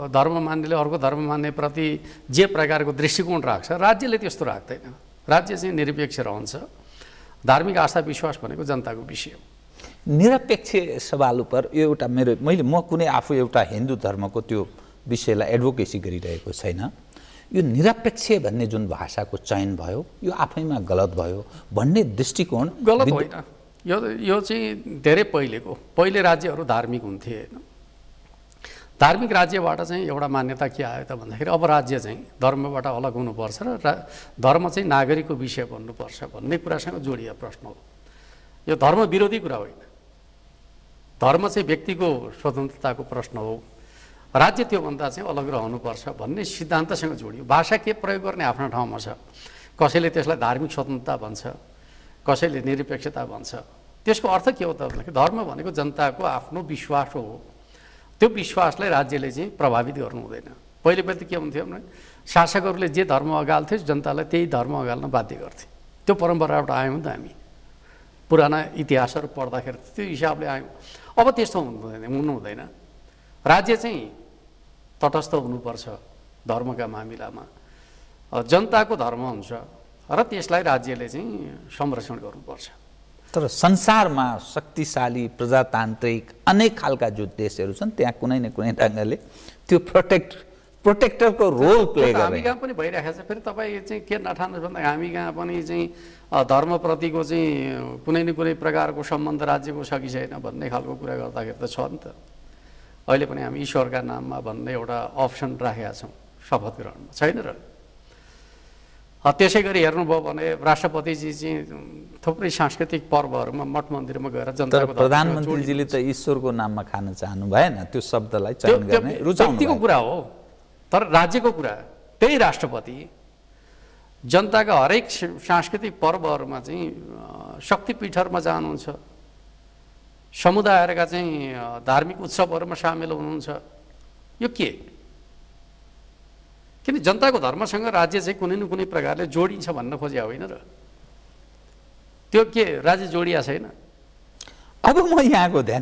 धर्म मान्नेले अर्को धर्म मान्नेप्रति जे प्रकारको दृष्टिकोण राख्छ, राज्यले त्यस्तो राख्दैन। राज्य चाहिँ निरपेक्ष रहन्छ। धार्मिक आस्था विश्वास भनेको जनताको विषय हो। निरपेक्ष सवाल उपर यो एउटा म कुनै आफू एउटा हिन्दू धर्मको त्यो विषयलाई एडभोकेसी गरिरहेको छैन। यो निरपेक्ष भन्ने जुन भाषाको चयन भयो यो आफैमा गलत भयो भन्ने दृष्टिकोण गलत होइन। यो चाहिँ धेरै पहिले राज्यहरू धार्मिक हुन्थे। होइन, धार्मिक राज्यबाट चाहिँ एउटा मान्यता के आयो त भन्दाखेरि अब राज्य चाहिँ धर्मबाट अलग हुनुपर्छ र धर्म चाहिँ नागरिकको विषय बन्नुपर्छ भन्ने कुरासँग जोडिएको प्रश्न हो। यो धर्म विरोधी कुरा होइन। धर्म चाहिँ व्यक्तिको स्वतन्त्रताको प्रश्न हो। राज्य त्योभन्दा चाहिँ अलग रहनुपर्छ भन्ने सिद्धान्तसँग जोडियो। भाषा के प्रयोग गर्ने आफ्नो ठाउँमा छ। कसैले त्यसलाई धार्मिक स्वतन्त्रता भन्छ, कसैले निरपेक्षता भन्छ। त्यसको अर्थ के हो त भन्दाखेरि धर्म भनेको जनताको आफ्नो विश्वास हो। त्यो विश्वासलाई राज्यले चाहिँ प्रभावित गर्नु हुँदैन। पहिले त के हुन्थ्यो भने शासकहरूले जे धर्म अगाल्थे जनतालाई त्यही धर्म अगाल्न बाध्य गर्थे। त्यो परम्पराबाट आयौँ त हामी, पुराना इतिहासहरू पढ्दाखेरि त्यो हिसाबले आयौँ। अब त्यस्तो हुनु हुँदैन। राज्य चाहिँ तटस्थ हुनुपर्छ धर्मका मामिलामा। जनताको धर्म हुन्छ, र त्यसलाई राज्यले चाहिँ संरक्षण गर्नुपर्छ। तर संसारमा शक्तिशाली प्रजातान्त्रिक अनेक खालका जो देशहरू छन् त्यहाँ कुनै न कुनै ढङ्गले त्यो प्रोटेक्टरको रोल प्ले गर्ने हामी कहाँ पनि भइरहेको छ। फेरि तपाईँ चाहिँ के नठान्नुहोस् भन्दा हामी कहाँ पनि चाहिँ धर्मप्रतिको चाहिँ कुनै न कुनै प्रकारको सम्बन्ध राज्यको छ कि छैन भन्ने खालको कुरा गर्दाखेरि त छ नि त। अहिले पनि हामी ईश्वरका नाममा भन्ने एउटा अप्सन राखेका छौँ शपथ ग्रहणमा, छैन र? त्यसै गरी हेर्नुभयो भने राष्ट्रपतिजी चाहिँ थुप्रै सांस्कृतिक पर्वहरूमा मठ मन्दिरमा गएर जनताको प्रधानमन्त्रीजीले त ईश्वरको नाममा खान चाहनु भएन, त्यो शब्दलाई चयन गर्ने रुचाउनु व्यक्तिको कुरा हो। तर राज्यको कुरा त्यही राष्ट्रपति जनताका हरेक सांस्कृतिक पर्वहरूमा चाहिँ शक्तिपीठहरूमा जानुहुन्छ, समुदायहरूका चाहिँ धार्मिक उत्सवहरूमा सामेल हुनुहुन्छ। यो के? किन जनताको धर्मसँग राज्य चाहिँ कुनै न कुनै प्रकारले जोडिन्छ भन्न खोजे होइन र? त्यो के राज्य जोडिया छैन? अब म यहाँको ध्यान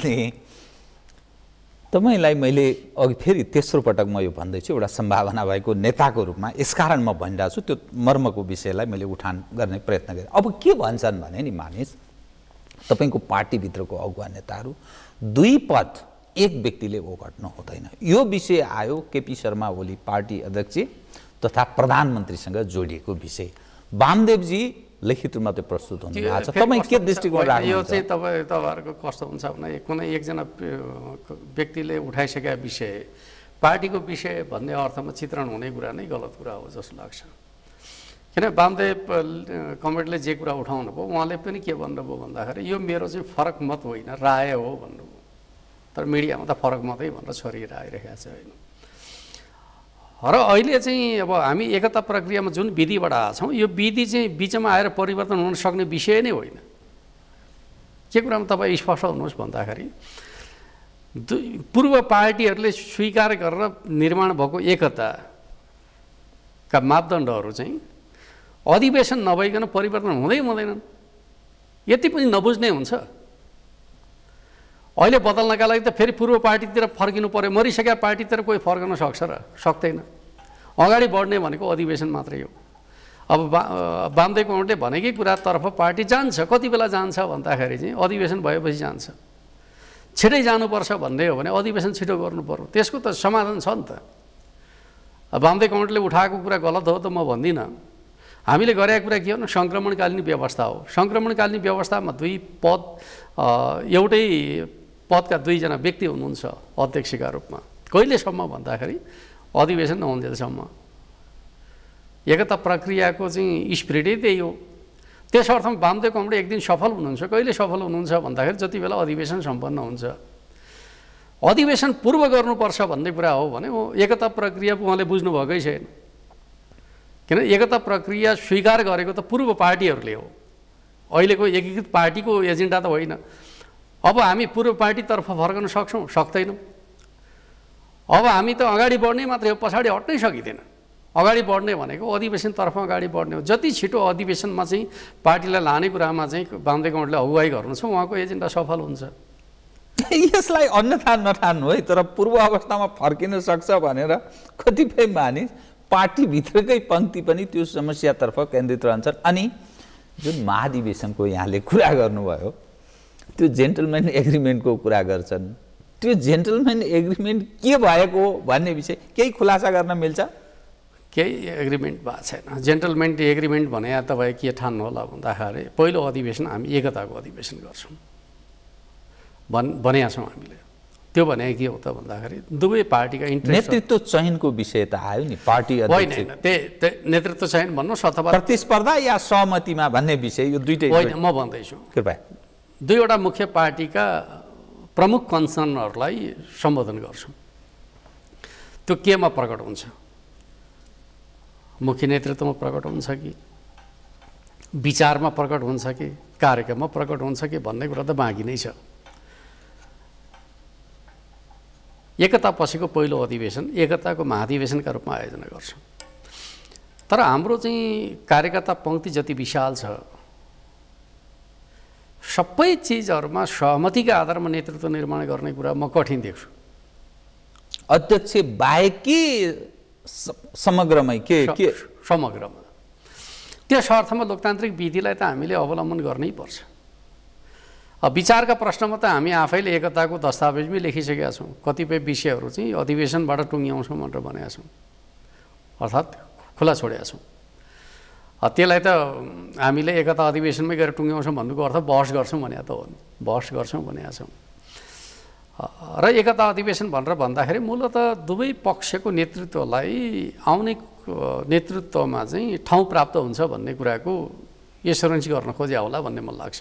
तपाईँलाई मैले अघि फेरि तेस्रो पटक म यो भन्दैछु, एउटा सम्भावना भएको नेताको रूपमा यसकारण म भनिरहेको छु, त्यो मर्मको विषयलाई मैले उठान गर्ने प्रयत्न गरेँ। अब के भन्छन् भने नि मानिस, तपाईँको पार्टीभित्रको अगुवा नेताहरू दुई पद एक व्यक्तिले ओगट्नु हुँदैन। यो विषय आयो केपी शर्मा ओली पार्टी अध्यक्ष तथा प्रधानमन्त्रीसँग जोडिएको विषय। वामदेवजी लिखित रूपमा त्यो प्रस्तुत हुनुभएको छ, तपाईँ के दृष्टिकोण राख्नुहुन्छ? यो चाहिँ तपाईँहरूको कस्तो हुन्छ भने कुनै एकजना व्यक्तिले उठाइसकेका विषय पार्टीको विषय भन्ने अर्थमा चित्रण हुने कुरा नै गलत कुरा हो जस्तो लाग्छ। किन वामदेव कमरेडले जे कुरा उठाउनु भयो उहाँले पनि के भन्नुभयो भन्दाखेरि यो मेरो चाहिँ फरक मत होइन, राय हो भन्नुभयो। तर मिडियामा त फरक मात्रै भनेर छरिएर आइरहेको छ होइन। र अहिले चाहिँ अब हामी एकता प्रक्रियामा जुन विधिबाट आएछौँ यो विधि चाहिँ बिचमा आएर परिवर्तन हुन सक्ने विषय नै होइन। के कुरामा तपाईँ स्पष्ट हुनुहोस् भन्दाखेरि पूर्व पार्टीहरूले स्वीकार गरेर निर्माण भएको एकताका मापदण्डहरू चाहिँ अधिवेशन नभइकन परिवर्तन हुँदै हुँदैनन्। यति पनि नबुझ्ने हुन्छ। अहिले बदल्नका लागि त फेरि पूर्व पार्टीतिर फर्किनु पर्यो। मरिसकेका पार्टीतिर कोही फर्कन सक्छ र? सक्दैन। अगाडि बढ्ने भनेको अधिवेशन मात्रै हो। अब वामदेव कमरेडले भनेकै कुरातर्फ पार्टी जान्छ। कति बेला जान्छ भन्दाखेरि चाहिँ अधिवेशन भएपछि जान्छ। छिटै जानुपर्छ भन्ने हो भने अधिवेशन छिटो गर्नु पर्यो। त्यसको त समाधान छ नि त। वामदेव कमरेडले उठाएको कुरा गलत हो त म भन्दिनँ। हामीले गरेका कुरा के हो भने सङ्क्रमणकालीन व्यवस्था हो। सङ्क्रमणकालीन व्यवस्थामा दुई पद एउटै पदका दुईजना व्यक्ति हुनुहुन्छ अध्यक्षका रूपमा। कहिलेसम्म भन्दाखेरि अधिवेशन नहुन्जेलसम्म। एकता प्रक्रियाको चाहिँ स्पिरिटै त्यही हो। त्यस अर्थमा वामदेव कमरेड एक दिन सफल हुनुहुन्छ। कहिले सफल हुनुहुन्छ भन्दाखेरि जति बेला अधिवेशन सम्पन्न हुन्छ। अधिवेशन पूर्व गर्नुपर्छ भन्ने कुरा हो भने एकता प्रक्रिया उहाँले बुझ्नुभएकै छैन। किन एकता प्रक्रिया स्वीकार गरेको त पूर्व पार्टीहरूले हो, अहिलेको एकीकृत पार्टीको एजेन्डा त होइन। अब हामी पूर्व पार्टीतर्फ फर्कन सक्छौँ? सक्दैनौँ। अब हामी त अगाडि बढ्ने मात्रै हो, पछाडि हट्नै सकिँदैन। अगाडि बढ्ने भनेको अधिवेशनतर्फ अगाडि बढ्ने हो। जति छिटो अधिवेशनमा चाहिँ पार्टीलाई लाने कुरामा चाहिँ वामदेव कमरेडले अगुवाई गर्नु छ उहाँको एजेन्डा सफल हुन्छ। यसलाई अन्यथा नठान्नु है। तर पूर्व अवस्थामा फर्किन सक्छ भनेर कतिपय मानिस पार्टीभित्रकै पङ्क्ति पनि त्यो समस्यातर्फ केन्द्रित रहन्छन्। अनि जुन महाधिवेशनको यहाँले कुरा गर्नुभयो त्यो जेन्टलमेन एग्रिमेन्टको कुरा गर्छन्। त्यो जेन्टलमेन एग्रिमेन्ट के भएको हो भन्ने विषय केही खुलासा गर्न मिल्छ? केही एग्रिमेन्ट भएको छैन। जेन्टलमेन एग्रिमेन्ट भने तपाईँ के ठान्नु होला भन्दाखेरि पहिलो अधिवेशन हामी एकताको अधिवेशन गर्छौँ भनेका छौँ हामीले। त्यो भने के हो त भन्दाखेरि दुवै पार्टीका इन्ट्रेस्ट नेतृत्व चयनको विषय त आयो नि। पार्टी होइन त्यही नेतृत्व चयन भन्नुहोस् अथवा प्रतिस्पर्धा या सहमतिमा भन्ने विषय यो दुईटै होइन। म भन्दैछु कृपया दुईवटा मुख्य पार्टीका प्रमुख कन्सर्नहरूलाई सम्बोधन गर्छौँ। त्यो केमा प्रकट हुन्छ? मुख्य नेतृत्वमा प्रकट हुन्छ कि विचारमा प्रकट हुन्छ कि कार्यक्रममा प्रकट हुन्छ कि भन्ने कुरा त बाँकी नै छ। एकता पछिको पहिलो अधिवेशन एकताको महाधिवेशनका रूपमा आयोजना गर्छौँ। तर हाम्रो चाहिँ कार्यकर्ता पङ्क्ति जति विशाल छ सबै चिजहरूमा सहमतिका आधारमा नेतृत्व निर्माण गर्ने कुरा म कठिन देख्छु। अध्यक्ष बाहेकी समग्रमै के समग्रमा त्यस अर्थमा लोकतान्त्रिक विधिलाई त हामीले अवलम्बन गर्नै पर्छ। विचारका प्रश्नमा त हामी आफैले एकताको दस्तावेजमै लेखिसकेका छौँ। कतिपय विषयहरू चाहिँ अधिवेशनबाट टुङ्ग्याउँछौँ भनेर भनेका छौँ, अर्थात् खुला छोडेका छौँ। त्यसलाई त हामीले एकता अधिवेशनमै गएर टुङ्ग्याउँछौँ भन्नुको अर्थ बहस गर्छौँ भने त हो नि, बहस गर्छौँ भनेका छौँ। र एकता अधिवेशन भनेर भन्दाखेरि मूलतः दुवै पक्षको नेतृत्वलाई आउने नेतृत्वमा चाहिँ ठाउँ प्राप्त हुन्छ भन्ने कुराको एस्योरेन्स गर्न खोजे होला भन्ने मलाई लाग्छ।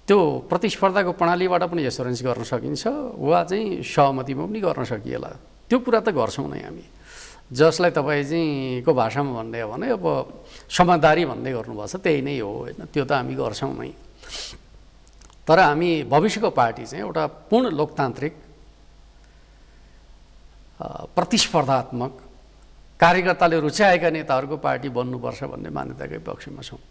त्यो प्रतिस्पर्धाको प्रणालीबाट पनि एस्योरेन्स गर्न सकिन्छ वा चाहिँ सहमतिमा पनि गर्न सकिएला। त्यो कुरा त गर्छौँ नै हामी, जसलाई तपाईँ चाहिँ को भाषामा भन्ने हो भने अब समझदारी भन्दै गर्नुभएको छ, त्यही नै हो होइन, त्यो त हामी गर्छौँ नै। तर हामी भविष्यको पार्टी चाहिँ एउटा पूर्ण लोकतान्त्रिक प्रतिस्पर्धात्मक कार्यकर्ताले रुचाएका नेताहरूको पार्टी बन्नुपर्छ भन्ने मान्यताकै पक्षमा छौँ।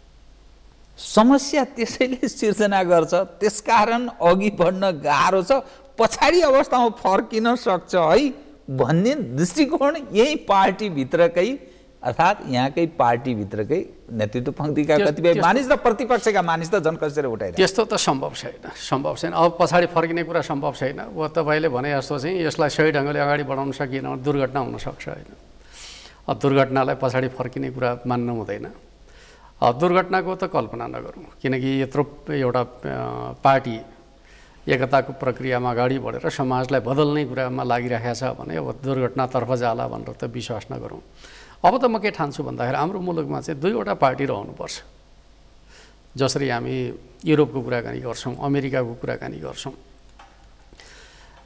समस्या त्यसैले सिर्जना गर्छ, त्यसकारण अघि बढ्न गाह्रो छ, पछाडि अवस्थामा फर्किन सक्छ है भन्ने दृष्टिकोण यही पार्टीभित्रकै अर्थात् यहाँकै पार्टीभित्रकै नेतृत्व पङ्क्तिका कतिपय मानिस र प्रतिपक्षका मानिस त झन् कसरी उठाइरहेको। त्यस्तो त सम्भव छैन। अब पछाडि फर्किने कुरा सम्भव छैन। वा तपाईँले भने जस्तो चाहिँ यसलाई सही ढङ्गले अगाडि बढाउन सकिएन भने दुर्घटना हुनसक्छ होइन। अब दुर्घटनालाई पछाडि फर्किने कुरा मान्नु हुँदैन। दुर्घटनाको त कल्पना नगरौँ, किनकि यत्रो एउटा पार्टी एकताको प्रक्रियामा अगाडि बढेर समाजलाई बदल्ने कुरामा लागिरहेको छ भने अब दुर्घटनातर्फ जाला भनेर त विश्वास नगरौँ। अब त म के ठान्छु भन्दाखेरि हाम्रो मुलुकमा चाहिँ दुईवटा पार्टी रहनुपर्छ। जसरी हामी युरोपको कुराकानी गर्छौँ, अमेरिकाको कुराकानी गर्छौँ,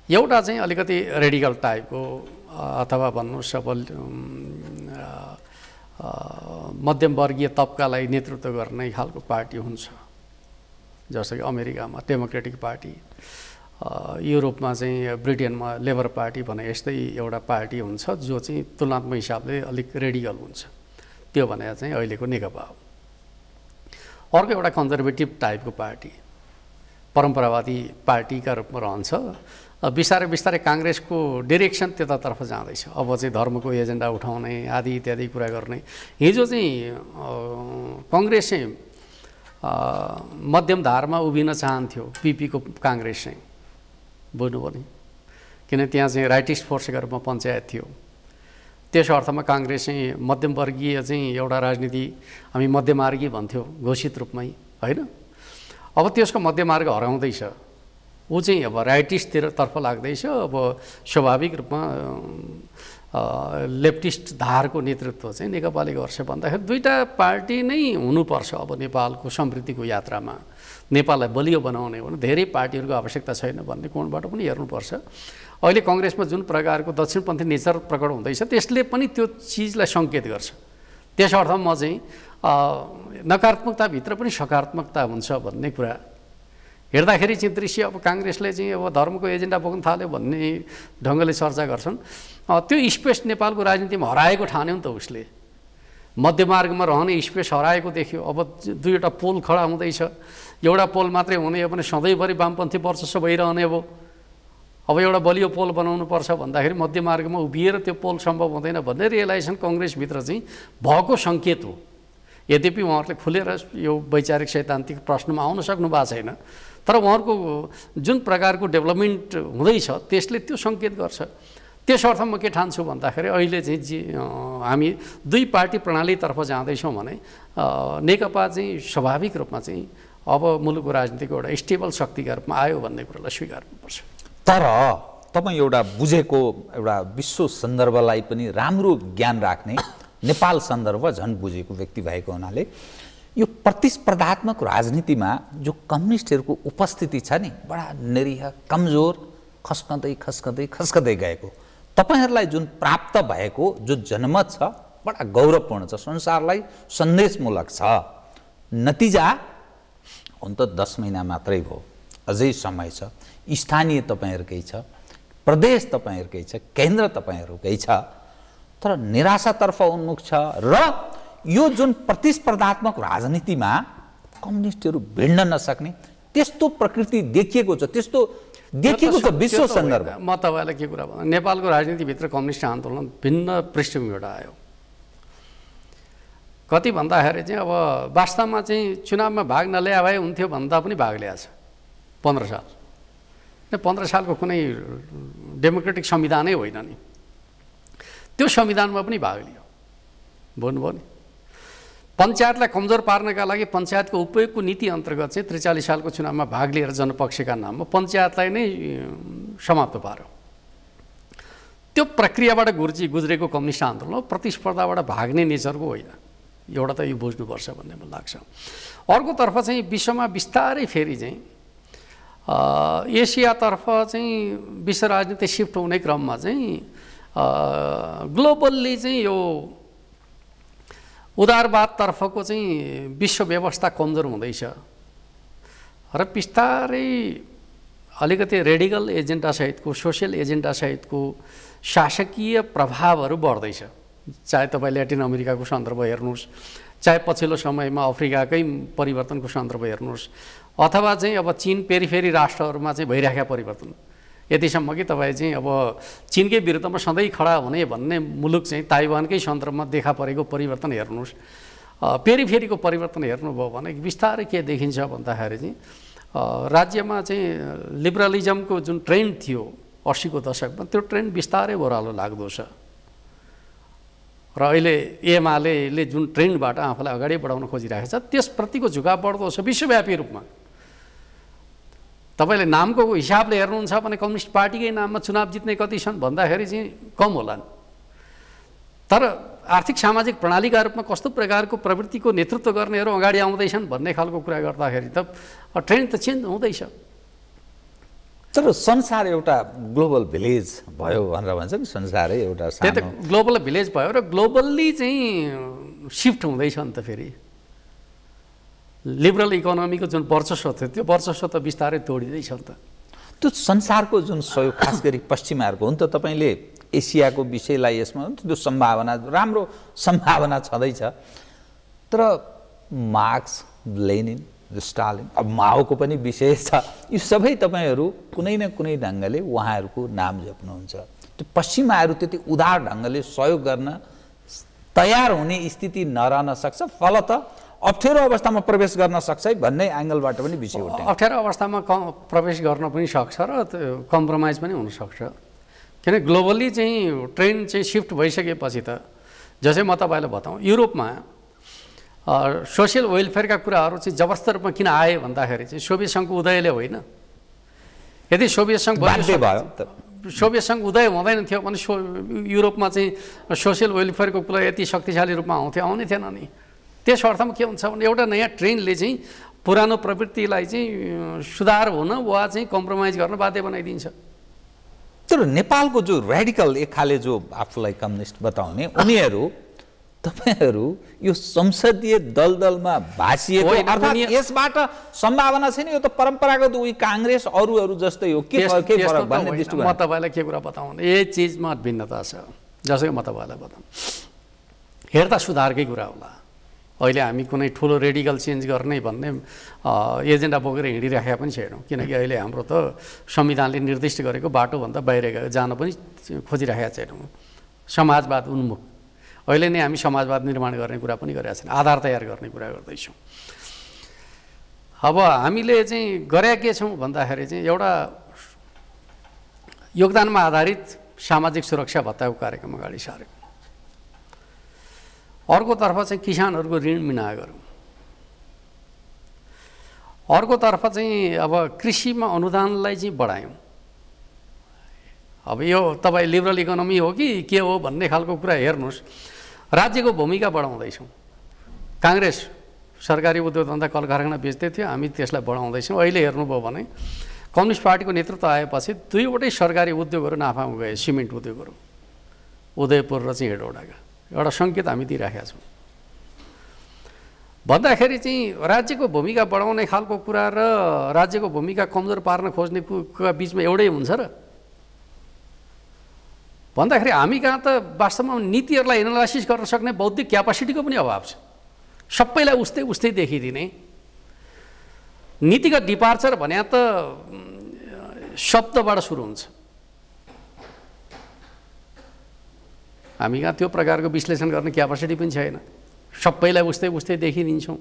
एउटा चाहिँ अलिकति रेडिकल टाइपको अथवा भन्नुहोस् अब मध्यमवर्गीय तबकालाई नेतृत्व गर्ने खालको पार्टी हुन्छ, जस्तो कि अमेरिकामा डेमोक्रेटिक पार्टी, युरोपमा चाहिँ ब्रिटेनमा लेबर पार्टी भने यस्तै एउटा पार्टी हुन्छ जो चाहिँ तुलनात्मक हिसाबले अलिक रेडिकल हुन्छ। त्यो भने चाहिँ अहिलेको नेकपा हो। अर्को एउटा कन्जर्भेटिभ टाइपको पार्टी परम्परावादी पार्टीका रूपमा रहन्छ। बिस्तारै बिस्तारै काङ्ग्रेसको डिरेक्सन त्यतातर्फ जाँदैछ। अब चाहिँ धर्मको एजेन्डा उठाउने आदि इत्यादि कुरा गर्ने। हिजो चाहिँ कङ्ग्रेस चाहिँ मध्यम धारमा उभिन चाहन्थ्यो, पिपीको काङ्ग्रेस चाहिँ, बुझ्नुभयो नि, किन त्यहाँ चाहिँ राइटिस्ट फोर्सका रूपमा पञ्चायत थियो। त्यस अर्थमा काङ्ग्रेस चाहिँ मध्यमवर्गीय चाहिँ एउटा राजनीति हामी मध्यमार्गी भन्थ्यो घोषित रूपमै होइन। अब त्यसको मध्यमार्ग हराउँदैछ, ऊ चाहिँ अब राइटिस्टतर्फ लाग्दैछ। अब स्वाभाविक रूपमा लेफ्टिस्ट धारको नेतृत्व चाहिँ नेकपाले गर्छ भन्दाखेरि दुईवटा पार्टी नै हुनुपर्छ। अब नेपालको समृद्धिको यात्रामा नेपाललाई बलियो बनाउने हो भने धेरै पार्टीहरूको आवश्यकता छैन भन्ने कोणबाट पनि हेर्नुपर्छ। अहिले कङ्ग्रेसमा जुन प्रकारको दक्षिणपन्थी नेचर प्रकट हुँदैछ त्यसले पनि त्यो चिजलाई सङ्केत गर्छ। त्यस अर्थमा म चाहिँ नकारात्मकताभित्र पनि सकारात्मकता हुन्छ भन्ने कुरा हेर्दाखेरि चाहिँ दृश्य अब काङ्ग्रेसले चाहिँ अब धर्मको एजेन्डा बोक्न थाल्यो भन्ने ढङ्गले चर्चा गर्छन्। त्यो स्पेस नेपालको राजनीतिमा हराएको ठान्यो नि त उसले, मध्यमार्गमा रहने स्पेस हराएको देख्यो। अब दुईवटा पोल खडा हुँदैछ, एउटा पोल मात्रै हुने हो भने सधैँभरि वामपन्थी वर्चस्व भइरहने हो। अब एउटा बलियो पोल बनाउनुपर्छ भन्दाखेरि मध्यमार्गमा उभिएर त्यो पोल सम्भव हुँदैन भन्ने रियलाइजेसन कङ्ग्रेसभित्र चाहिँ भएको सङ्केत हो। यद्यपि उहाँहरूले खुलेर यो वैचारिक सैद्धान्तिक प्रश्नमा आउन सक्नु भएको छैन, तर उहाँहरूको जुन प्रकारको डेभलपमेन्ट हुँदैछ त्यसले त्यो सङ्केत गर्छ। त्यस अर्थमा म के ठान्छु भन्दाखेरि अहिले चाहिँ हामी दुई पार्टी प्रणालीतर्फ जाँदैछौँ भने नेकपा चाहिँ स्वाभाविक रूपमा चाहिँ अब मुलुकको राजनीतिको एउटा स्टेबल शक्तिका रूपमा आयो भन्ने कुरालाई स्वीकार्नुपर्छ। तर तपाईँ एउटा बुझेको एउटा विश्व सन्दर्भलाई पनि राम्रो ज्ञान राख्ने, नेपाल सन्दर्भ झन् बुझेको व्यक्ति भएको हुनाले यो प्रतिस्पर्धात्मक राजनीतिमा जो कम्युनिस्टहरूको उपस्थिति छ नि, बडा निरीह कमजोर खस्कँदै खस्कँदै खस्कँदै गएको, तपाईहरूलाई जुन प्राप्त भएको जो जनमत छ बडा गौरवपूर्ण छ, संसारलाई सन्देशमूलक छ। नतिजा हुन त 10 महिना मात्रै भयो, अझै समय छ। स्थानीय तपाईँहरूकै छ, प्रदेश तपाईँहरूकै छ, केन्द्र तपाईँहरूकै छ, तर निराशातर्फ उन्मुख छ। र यो जुन प्रतिस्पर्धात्मक राजनीतिमा कम्युनिस्टहरू भिड्न नसक्ने त्यस्तो प्रकृति देखिएको छ, त्यस्तो देखिएको छ विश्व सन्दर्भ। म तपाईँलाई के कुरा भन्दा नेपालको राजनीतिभित्र कम्युनिस्ट आन्दोलन भिन्न पृष्ठभूमिबाट आयो। कति भन्दाखेरि चाहिँ अब वास्तवमा चाहिँ चुनावमा भाग नलिया भए हुन्थ्यो भन्दा पनि भाग ल्याएछ 15 साल। 15 सालको कुनै डेमोक्रेटिक संविधानै होइन नि, त्यो संविधानमा पनि भाग लियो। भन्नुभयो नि पञ्चायतलाई कमजोर पार्नका लागि पञ्चायतको उपयोगको नीति अन्तर्गत चाहिँ 43 सालको चुनावमा भाग लिएर जनपक्षका नाममा पञ्चायतलाई नै समाप्त पार्यो। त्यो प्रक्रियाबाट गुज्रेको कम्युनिस्ट आन्दोलन प्रतिस्पर्धाबाट भाग्ने नेचरको होइन, एउटा त यो बुझ्नुपर्छ भन्ने मलाई लाग्छ। अर्कोतर्फ चाहिँ विश्वमा बिस्तारै फेरि चाहिँ एसियातर्फ चाहिँ विश्व राजनीति सिफ्ट हुने क्रममा चाहिँ ग्लोबल्ली चाहिँ यो उदारवादतर्फको चाहिँ विश्व व्यवस्था कमजोर हुँदैछ र बिस्तारै अलिकति रेडिकल एजेन्डासहितको सोसियल एजेन्डासहितको शासकीय प्रभावहरू बढ्दैछ। चाहे तपाईँ ल्याटिन अमेरिकाको सन्दर्भ हेर्नुहोस्, चाहे पछिल्लो समयमा अफ्रिकाकै परिवर्तनको सन्दर्भ हेर्नुहोस्, अथवा चाहिँ अब चीन पेरिफेरी राष्ट्रहरूमा चाहिँ भइरहेका परिवर्तन, यतिसम्म कि तपाईँ चाहिँ अब चीनकै विरुद्धमा सधैँ खडा हुने भन्ने मुलुक चाहिँ ताइवानकै सन्दर्भमा देखा परेको परिवर्तन हेर्नुहोस्, पेरिफेरीको परिवर्तन हेर्नुभयो भने बिस्तारै के देखिन्छ भन्दाखेरि चाहिँ राज्यमा चाहिँ लिबरलिजमको जुन ट्रेन्ड थियो 80 को दशकमा, त्यो ट्रेन्ड बिस्तारै ओह्रालो लाग्दो छ र अहिले एमाले जुन ट्रेन्डबाट आफूलाई अगाडि बढाउन खोजिरहेको छ त्यसप्रतिको झुकाव बढ्दो छ विश्वव्यापी रूपमा। तपाईँले नामको हिसाबले हेर्नुहुन्छ भने कम्युनिस्ट पार्टीकै नाममा चुनाव जित्ने कति छन् भन्दाखेरि चाहिँ कम होलान्, तर आर्थिक सामाजिक प्रणालीका रूपमा कस्तो प्रकारको प्रवृत्तिको नेतृत्व गर्नेहरू अगाडि आउँदैछन् भन्ने खालको कुरा गर्दाखेरि त ट्रेन्ड त चेन्ज हुँदैछ। तर संसार एउटा ग्लोबल भिलेज भयो भनेर भन्छ नि, संसारै एउटा त्यही त ग्लोबल भिलेज भयो र ग्लोबल्ली चाहिँ सिफ्ट हुँदैछ नि त। फेरि लिबरल इकोनोमीको जुन वर्चस्व थियो त्यो वर्चस्व त बिस्तारै तोडिँदैछ नि त। त्यो संसारको जुन सहयोग खास गरी पश्चिमाहरूको हो नि त, तपाईँले एसियाको विषयलाई यसमा त्यो सम्भावना राम्रो सम्भावना छँदैछ, तर मार्क्स, लेनिन, स्टालिन, अब माओको पनि विषय छ, यो सबै तपाईँहरू कुनै न कुनै ढङ्गले उहाँहरूको नाम जप्नुहुन्छ। त्यो पश्चिमाहरू त्यति उदार ढङ्गले सहयोग गर्न तयार हुने स्थिति नरहन सक्छ, फलत अप्ठ्यारो अवस्थामा प्रवेश गर्न सक्छ है भन्ने एङ्गलबाट पनि विषय उठ्यो। अप्ठ्यारो अवस्थामा प्रवेश गर्न पनि सक्छ र कम्प्रोमाइज पनि हुनसक्छ, किन ग्लोबली चाहिँ ट्रेन्ड चाहिँ सिफ्ट भइसकेपछि त जसै म तपाईँलाई बताउँ युरोपमा सोसियल वेलफेयरका कुराहरू चाहिँ जबरजस्त रूपमा किन आए भन्दाखेरि चाहिँ सोभियत सङ्घको उदयले होइन। यदि सोभियत सङ्घ सोभियत सङ्घ उदय हुँदैन थियो भने युरोपमा चाहिँ सोसियल वेलफेयरको कुरा यति शक्तिशाली रूपमा आउने थिएन नि। त्यस अर्थमा के हुन्छ भने एउटा नयाँ ट्रेन्डले चाहिँ पुरानो प्रवृत्तिलाई चाहिँ सुधार हुन वा चाहिँ कम्प्रोमाइज गर्न बाध्य बनाइदिन्छ। तर नेपालको जो रेडिकल एक खाले जो आफूलाई कम्युनिस्ट बताउने उनीहरू तपाईहरू यो संसदीय दलदलमा भासिएको अर्थात् यसबाट सम्भावना छैन, यो त परम्परागत उही काङ्ग्रेस अरूहरू जस्तै हो के फरक भन्ने दृष्टिकोण। म तपाईँलाई के कुरा बताउँ, यही चिजमा भिन्नता छ। जसै म तपाईँलाई बताउँ, हेर्दा सुधारकै कुरा होला। अहिले हामी कुनै ठुलो रेडिकल चेन्ज गर्ने भन्ने एजेन्डा बोकेर हिँडिराखेका पनि छैनौँ, किनकि अहिले हाम्रो त संविधानले निर्दिष्ट गरेको बाटोभन्दा बाहिर जान पनि खोजिराखेका छैनौँ। समाजवाद उन्मुख अहिले नै हामी समाजवाद निर्माण गर्ने कुरा पनि गरेका छैनौँ, आधार तयार गर्ने कुरा गर्दैछौँ। अब हामीले चाहिँ गरे के छौँ भन्दाखेरि चाहिँ एउटा योगदानमा आधारित सामाजिक सुरक्षा भत्ताको कार्यक्रम अगाडि सार्यौँ। अर्कोतर्फ चाहिँ किसानहरूको ऋण मिना गरौँ। अर्कोतर्फ चाहिँ अब कृषिमा अनुदानलाई चाहिँ बढायौँ। अब यो तपाईँ लिबरल इकोनोमी हो कि के हो भन्ने खालको कुरा हेर्नुहोस्, राज्यको भूमिका बढाउँदैछौँ। काङ्ग्रेस सरकारी उद्योग धन्दा कल कारखाना बेच्दै थियो, हामी त्यसलाई बढाउँदैछौँ। अहिले हेर्नुभयो भने कम्युनिस्ट पार्टीको नेतृत्व आएपछि दुईवटै सरकारी उद्योगहरू नाफामा गए, सिमेन्ट उद्योगहरू उदयपुर र चाहिँ हेडौडाका, एउटा सङ्केत हामी दिइराखेका छौँ। भन्दाखेरि चाहिँ राज्यको भूमिका बढाउने खालको कुरा र राज्यको भूमिका कमजोर पार्न खोज्ने बिचमा एउटै हुन्छ र भन्दाखेरि हामी कहाँ त वास्तवमा नीतिहरूलाई एनालाइसिस गर्न सक्ने बौद्धिक क्यापासिटीको पनि अभाव छ। सबैलाई उस्तै देखिदिने नीतिगत डिपार्चर भने त शब्दबाट सुरु हुन्छ। हामी कहाँ त्यो प्रकारको विश्लेषण गर्ने क्यापासिटी पनि छैन। सबैलाई उस्तै देखिदिन्छौँ।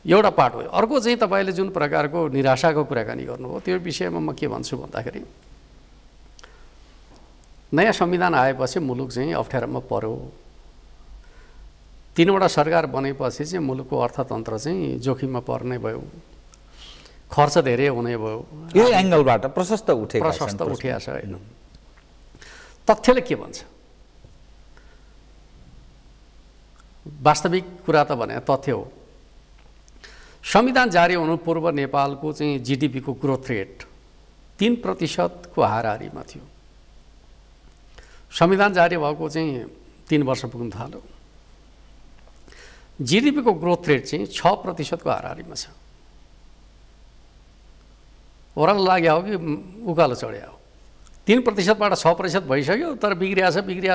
एउटा पार्ट हो। अर्को चाहिँ तपाईँले जुन प्रकारको निराशाको कुराकानी गर्नुभयो त्यो विषयमा म के भन्छु भन्दाखेरि नयाँ संविधान आएपछि मुलुक चाहिँ अप्ठ्यारोमा पर्यो। 3 वटा सरकार बनेपछि चाहिँ मुलुकको अर्थतन्त्र चाहिँ जोखिममा पर्ने भयो, खर्च धेरै हुने भयो। यो एङ्गलबाट प्रशस्त उठेको छ होइन। तथ्यले के भन्छ? वास्तविक कुरा त भने तथ्य हो। संविधान जारी हुनु पूर्व नेपालको चाहिँ जीडीपी को ग्रोथ रेट 3% को हाराहारीमा थियो। संविधान जारी भएको चाहिँ 3 वर्ष पुग्न थाल्यो। जीडीपी को ग्रोथ रेट चाहिँ 6% को हाराहारीमा छ। ओह्रालो लाग्यो हो कि उकालो चढ्या हो? 3%बाट 6% भइसक्यो, तर बिग्रिया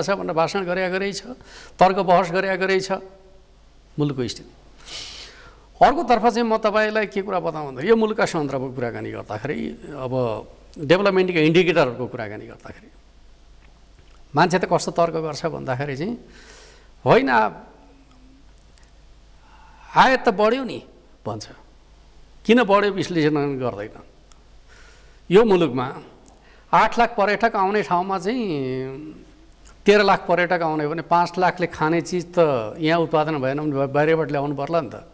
छ भनेर भाषण गरे छ, तर्क बहस गरे छ मुलुकको स्थिति। अर्कोतर्फ चाहिँ म तपाईँलाई के कुरा बताउँ भन्दा यो मुलुकका सन्दर्भको कुराकानी गर्दाखेरि अब डेभलपमेन्टका इन्डिकेटरहरूको कुराकानी गर्दाखेरि मान्छे त कस्तो तर्क गर्छ भन्दाखेरि चाहिँ होइन आयात त बढ्यो नि भन्छ। किन बढ्यो विश्लेषण गर्दैन। यो मुलुकमा 8 लाख पर्यटक आउने ठाउँमा चाहिँ 13 लाख पर्यटक आउने भने 5 लाखले खाने चिज त यहाँ उत्पादन भएन भने बाहिरबाट ल्याउनु पर्ला नि त।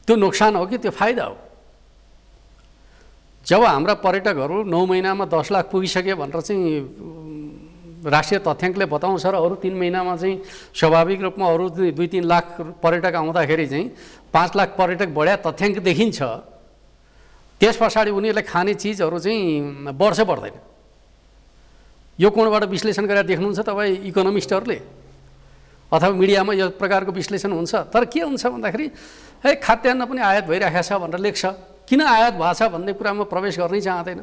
त्यो नोक्सान हो कि त्यो फाइदा हो? जब हाम्रा पर्यटकहरू 9 महिनामा 10 लाख पुगिसके भनेर चाहिँ राष्ट्रिय तथ्याङ्कले बताउँछ र अरू 3 महिनामा चाहिँ स्वाभाविक रूपमा अरू 2-3 लाख पर्यटक आउँदाखेरि चाहिँ 5 लाख पर्यटक बढ्या तथ्याङ्क देखिन्छ। त्यस पछाडि उनीहरूले खाने चिजहरू चाहिँ बढ्छ बढ्दैन? यो कोणबाट विश्लेषण गरेर देख्नुहुन्छ तपाईँ इकोनोमिस्टहरूले अथवा मिडियामा यो प्रकारको विश्लेषण हुन्छ? तर के हुन्छ भन्दाखेरि खाद्यान्न पनि आयात भइरहेको छ भनेर लेख्छ। किन आयात भएको छ भन्ने कुरामा प्रवेश गर्नै चाहँदैन।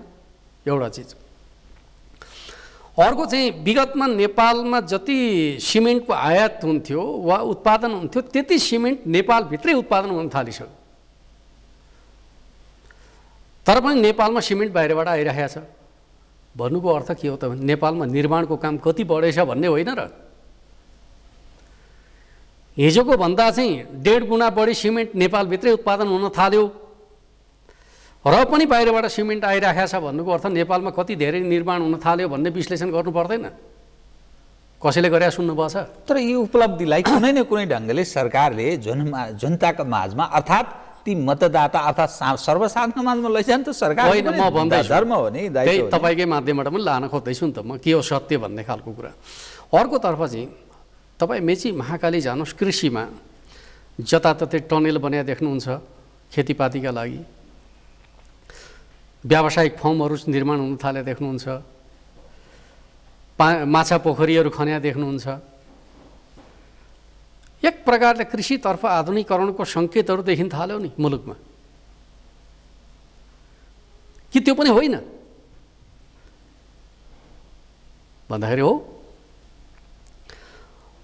एउटा चिज। अर्को चाहिँ विगतमा नेपालमा जति सिमेन्टको आयात हुन्थ्यो वा उत्पादन हुन्थ्यो त्यति सिमेन्ट नेपालभित्रै उत्पादन हुन थालिसक्यो। तर पनि नेपालमा सिमेन्ट बाहिरबाट आइरहेको छ भन्नुको अर्थ के हो त? नेपालमा निर्माणको काम कति बढेछ भन्ने होइन र? हिजोको भन्दा चाहिँ 1.5 गुणा बढी सिमेन्ट नेपालभित्रै उत्पादन हुन थाल्यो र पनि बाहिरबाट सिमेन्ट आइरहेको छ भन्नुको अर्थ नेपालमा कति धेरै निर्माण हुन थाल्यो भन्ने विश्लेषण गर्नु पर्दैन? कसैले गरे सुन्नुभएको छ? तर यो उपलब्धिलाई कुनै न कुनै ढङ्गले सरकारले जनताका माझमा अर्थात् ती मतदाता अर्थात् सर्वसाधारण माझमा लैजान त सरकार होइन। म भन्दैछु धर्म हो नि, त्यही तपाईँकै माध्यमबाट पनि लान खोज्दैछु नि त म, के हो सत्य भन्ने खालको कुरा। अर्कोतर्फ चाहिँ तपाईँ मेची महाकाली जानुहोस्, कृषिमा जताततै टनेल बनाए देख्नुहुन्छ खेतीपातीका लागि, व्यावसायिक फर्महरू निर्माण हुन थाले देख्नुहुन्छ, माछा पोखरीहरू खन्या देख्नुहुन्छ। एक प्रकारले कृषितर्फ आधुनिकीकरणको सङ्केतहरू देखिन थाल्यो नि मुलुकमा। कि त्यो पनि होइन भन्दाखेरि हो?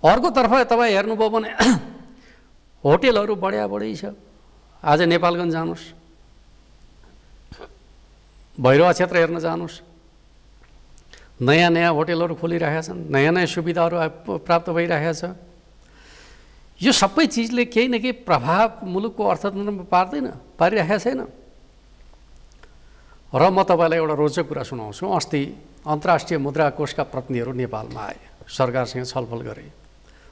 अर्कोतर्फ तपाईँ हेर्नुभयो भने होटेलहरू बढी छ। आज नेपालगञ्ज जानुहोस्, भैरवा क्षेत्र हेर्न जानुहोस्, नयाँ होटेलहरू खोलिरहेका छन्, नयाँ सुविधाहरू प्राप्त भइरहेका छ। यो सबै चिजले केही न केही प्रभाव मुलुकको अर्थतन्त्रमा पारिरहेको छैन। र म तपाईँलाई एउटा रोचक कुरा सुनाउँछु। अस्ति अन्तर्राष्ट्रिय मुद्रा कोषका प्रतिनिधिहरू नेपालमा आए, सरकारसँग छलफल गरे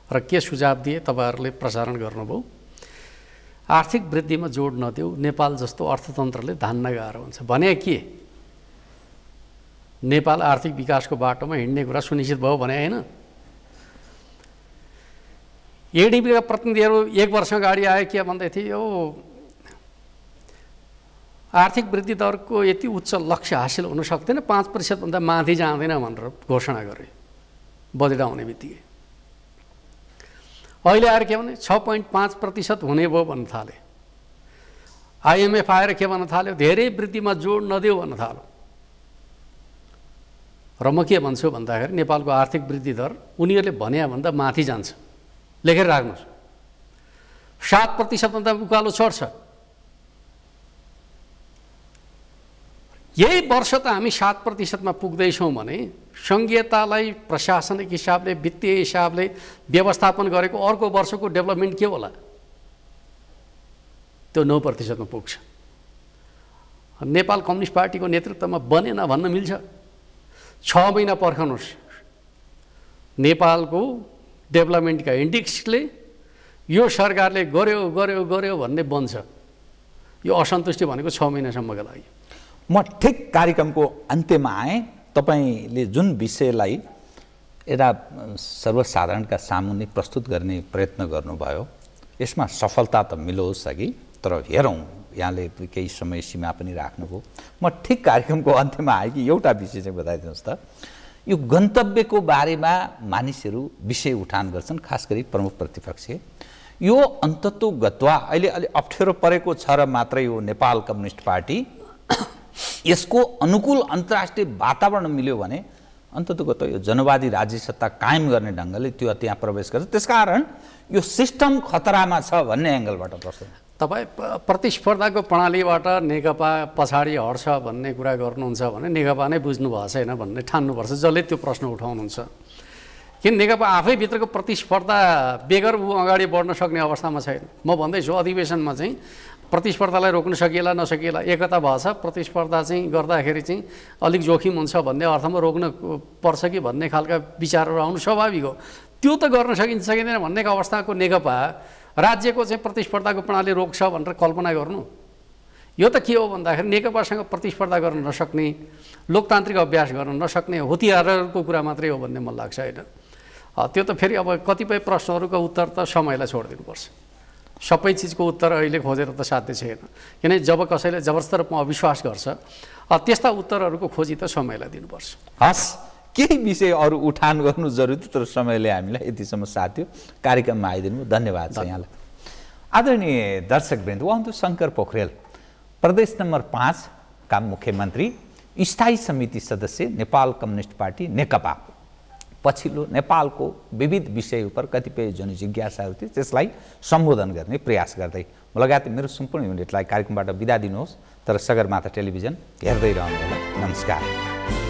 र के सुझाव दिए तपाईँहरूले प्रसारण गर्नुभयो। आर्थिक वृद्धिमा जोड नदेऊ, नेपाल जस्तो अर्थतन्त्रले धान्न गाह्रो हुन्छ भने के? नेपाल आर्थिक विकासको बाटोमा हिँड्ने कुरा सुनिश्चित भयो भने होइन? एडिबीका प्रतिनिधिहरू 1 वर्ष अगाडि आए के भन्दै थिए, यो आर्थिक वृद्धि दरको यति उच्च लक्ष्य हासिल हुन सक्दैन, 5% भन्दा माथि जाँदैन भनेर घोषणा गरे बजेट आउने बित्तिकै। अहिले आएर के भने 6.5% हुने भयो भन्न थाले। आइएमएफ आएर के भन्न थाल्यो? धेरै वृद्धिमा जोड नदेऊ भन्न थाल्यो। र म के भन्छु भन्दाखेरि नेपालको आर्थिक वृद्धि दर उनीहरूले भने भन्दा माथि जान्छ। लेखेर राख्नुहोस्, 7% भन्दा उकालो चढ्छ। यही वर्ष त हामी 7%मा पुग्दैछौँ भने सङ्घीयतालाई प्रशासनिक हिसाबले वित्तीय हिसाबले व्यवस्थापन गरेको अर्को वर्षको डेभलपमेन्ट के होला? त्यो 9% पुग्छ। नेपाल कम्युनिस्ट पार्टीको नेतृत्वमा बनेन भन्न मिल्छ? 6 महिना पर्खनुहोस्, नेपालको डेभलपमेन्टका इन्डेक्सले यो सरकारले गर्यो गर्यो गर्यो भन्ने बन्छ। यो असन्तुष्टि भनेको 6 महिनासम्मका लागि। म ठिक कार्यक्रमको अन्त्यमा आएँ। तपाईँले जुन विषयलाई एउटा सर्वसाधारणका सामुन्ने प्रस्तुत गर्ने प्रयत्न गर्नुभयो, यसमा सफलता त मिलोस् अघि, तर हेरौँ, यहाँले केही समय सीमा पनि राख्नुभयो। म ठिक कार्यक्रमको अन्त्यमा आएँ कि एउटा विषय चाहिँ बताइदिनुहोस् त। यो गन्तव्यको बारेमा मानिसहरू विषय उठान गर्छन्, खास गरी प्रमुख प्रतिपक्ष। यो अन्ततोगत्वा अहिले अलि अप्ठ्यारो परेको छ र मात्रै हो नेपाल कम्युनिस्ट पार्टी यसको अनुकूल अन्तर्राष्ट्रिय वातावरण मिल्यो भने अन्ततोगत्वा यो जनवादी राज्य सत्ता कायम गर्ने ढङ्गले त्यो त्यहाँ प्रवेश गर्छ। त्यसकारण यो सिस्टम खतरामा छ भन्ने एङ्गलबाट प्रश्न। तपाईँ प्रतिस्पर्धाको प्रणालीबाट नेकपा पछाडि हट्छ भन्ने कुरा गर्नुहुन्छ भने नेकपा नै बुझ्नु भएको छैन भन्ने ठान्नुपर्छ, जसले त्यो प्रश्न उठाउनुहुन्छ। किन नेकपा आफैभित्रको प्रतिस्पर्धा बेगर ऊ अगाडि बढ्न सक्ने अवस्थामा छैन। म भन्दैछु अधिवेशनमा चाहिँ प्रतिस्पर्धालाई रोक्न सकिएला नसकिएला, एकता भएछ, प्रतिस्पर्धा चाहिँ गर्दाखेरि चाहिँ अलिक जोखिम हुन्छ भन्ने अर्थमा रोक्न पर्छ कि भन्ने खालका विचारहरू आउनु स्वाभाविक हो। त्यो त गर्न सकिन्छ सकिँदैन भन्ने अवस्थाको नेकपा राज्यको चाहिँ प्रतिस्पर्धाको प्रणाली रोक्छ भनेर कल्पना गर्नु, यो त के हो भन्दाखेरि नेकपासँग प्रतिस्पर्धा गर्न नसक्ने, लोकतान्त्रिक अभ्यास गर्न नसक्ने हतियारहरूको कुरा मात्रै हो भन्ने मलाई लाग्छ। होइन, त्यो त फेरि अब कतिपय प्रश्नहरूको उत्तर त समयलाई छोडिदिनुपर्छ। सबै चिजको उत्तर अहिले खोजेर त साध्य छैन, किनकि जब कसैले जबरजस्त रूपमा अविश्वास गर्छ त्यस्ता उत्तरहरूको खोजी त समयलाई दिनुपर्छ। हस्, केही विषय अरू उठान गर्नु जरुरी, तर समयले हामीलाई यतिसम्म साथ दियो। कार्यक्रममा आइदिनु धन्यवाद छ यहाँलाई। आदरणीय दर्शकवृन्द, उहाँहरू शङ्कर पोखरेल, प्रदेश नम्बर 5 का मुख्यमन्त्री, स्थायी समिति सदस्य, नेपाल कम्युनिस्ट पार्टी नेकपा। पछिल्लो नेपालको विविध विषय उप कतिपय जुन जिज्ञासाहरू थिए त्यसलाई सम्बोधन गर्ने प्रयास गर्दै म लगायत मेरो सम्पूर्ण युनिटलाई कार्यक्रमबाट बिदा दिनुहोस्। तर सगरमाथा टेलिभिजन हेर्दै रहनुहोला। नमस्कार।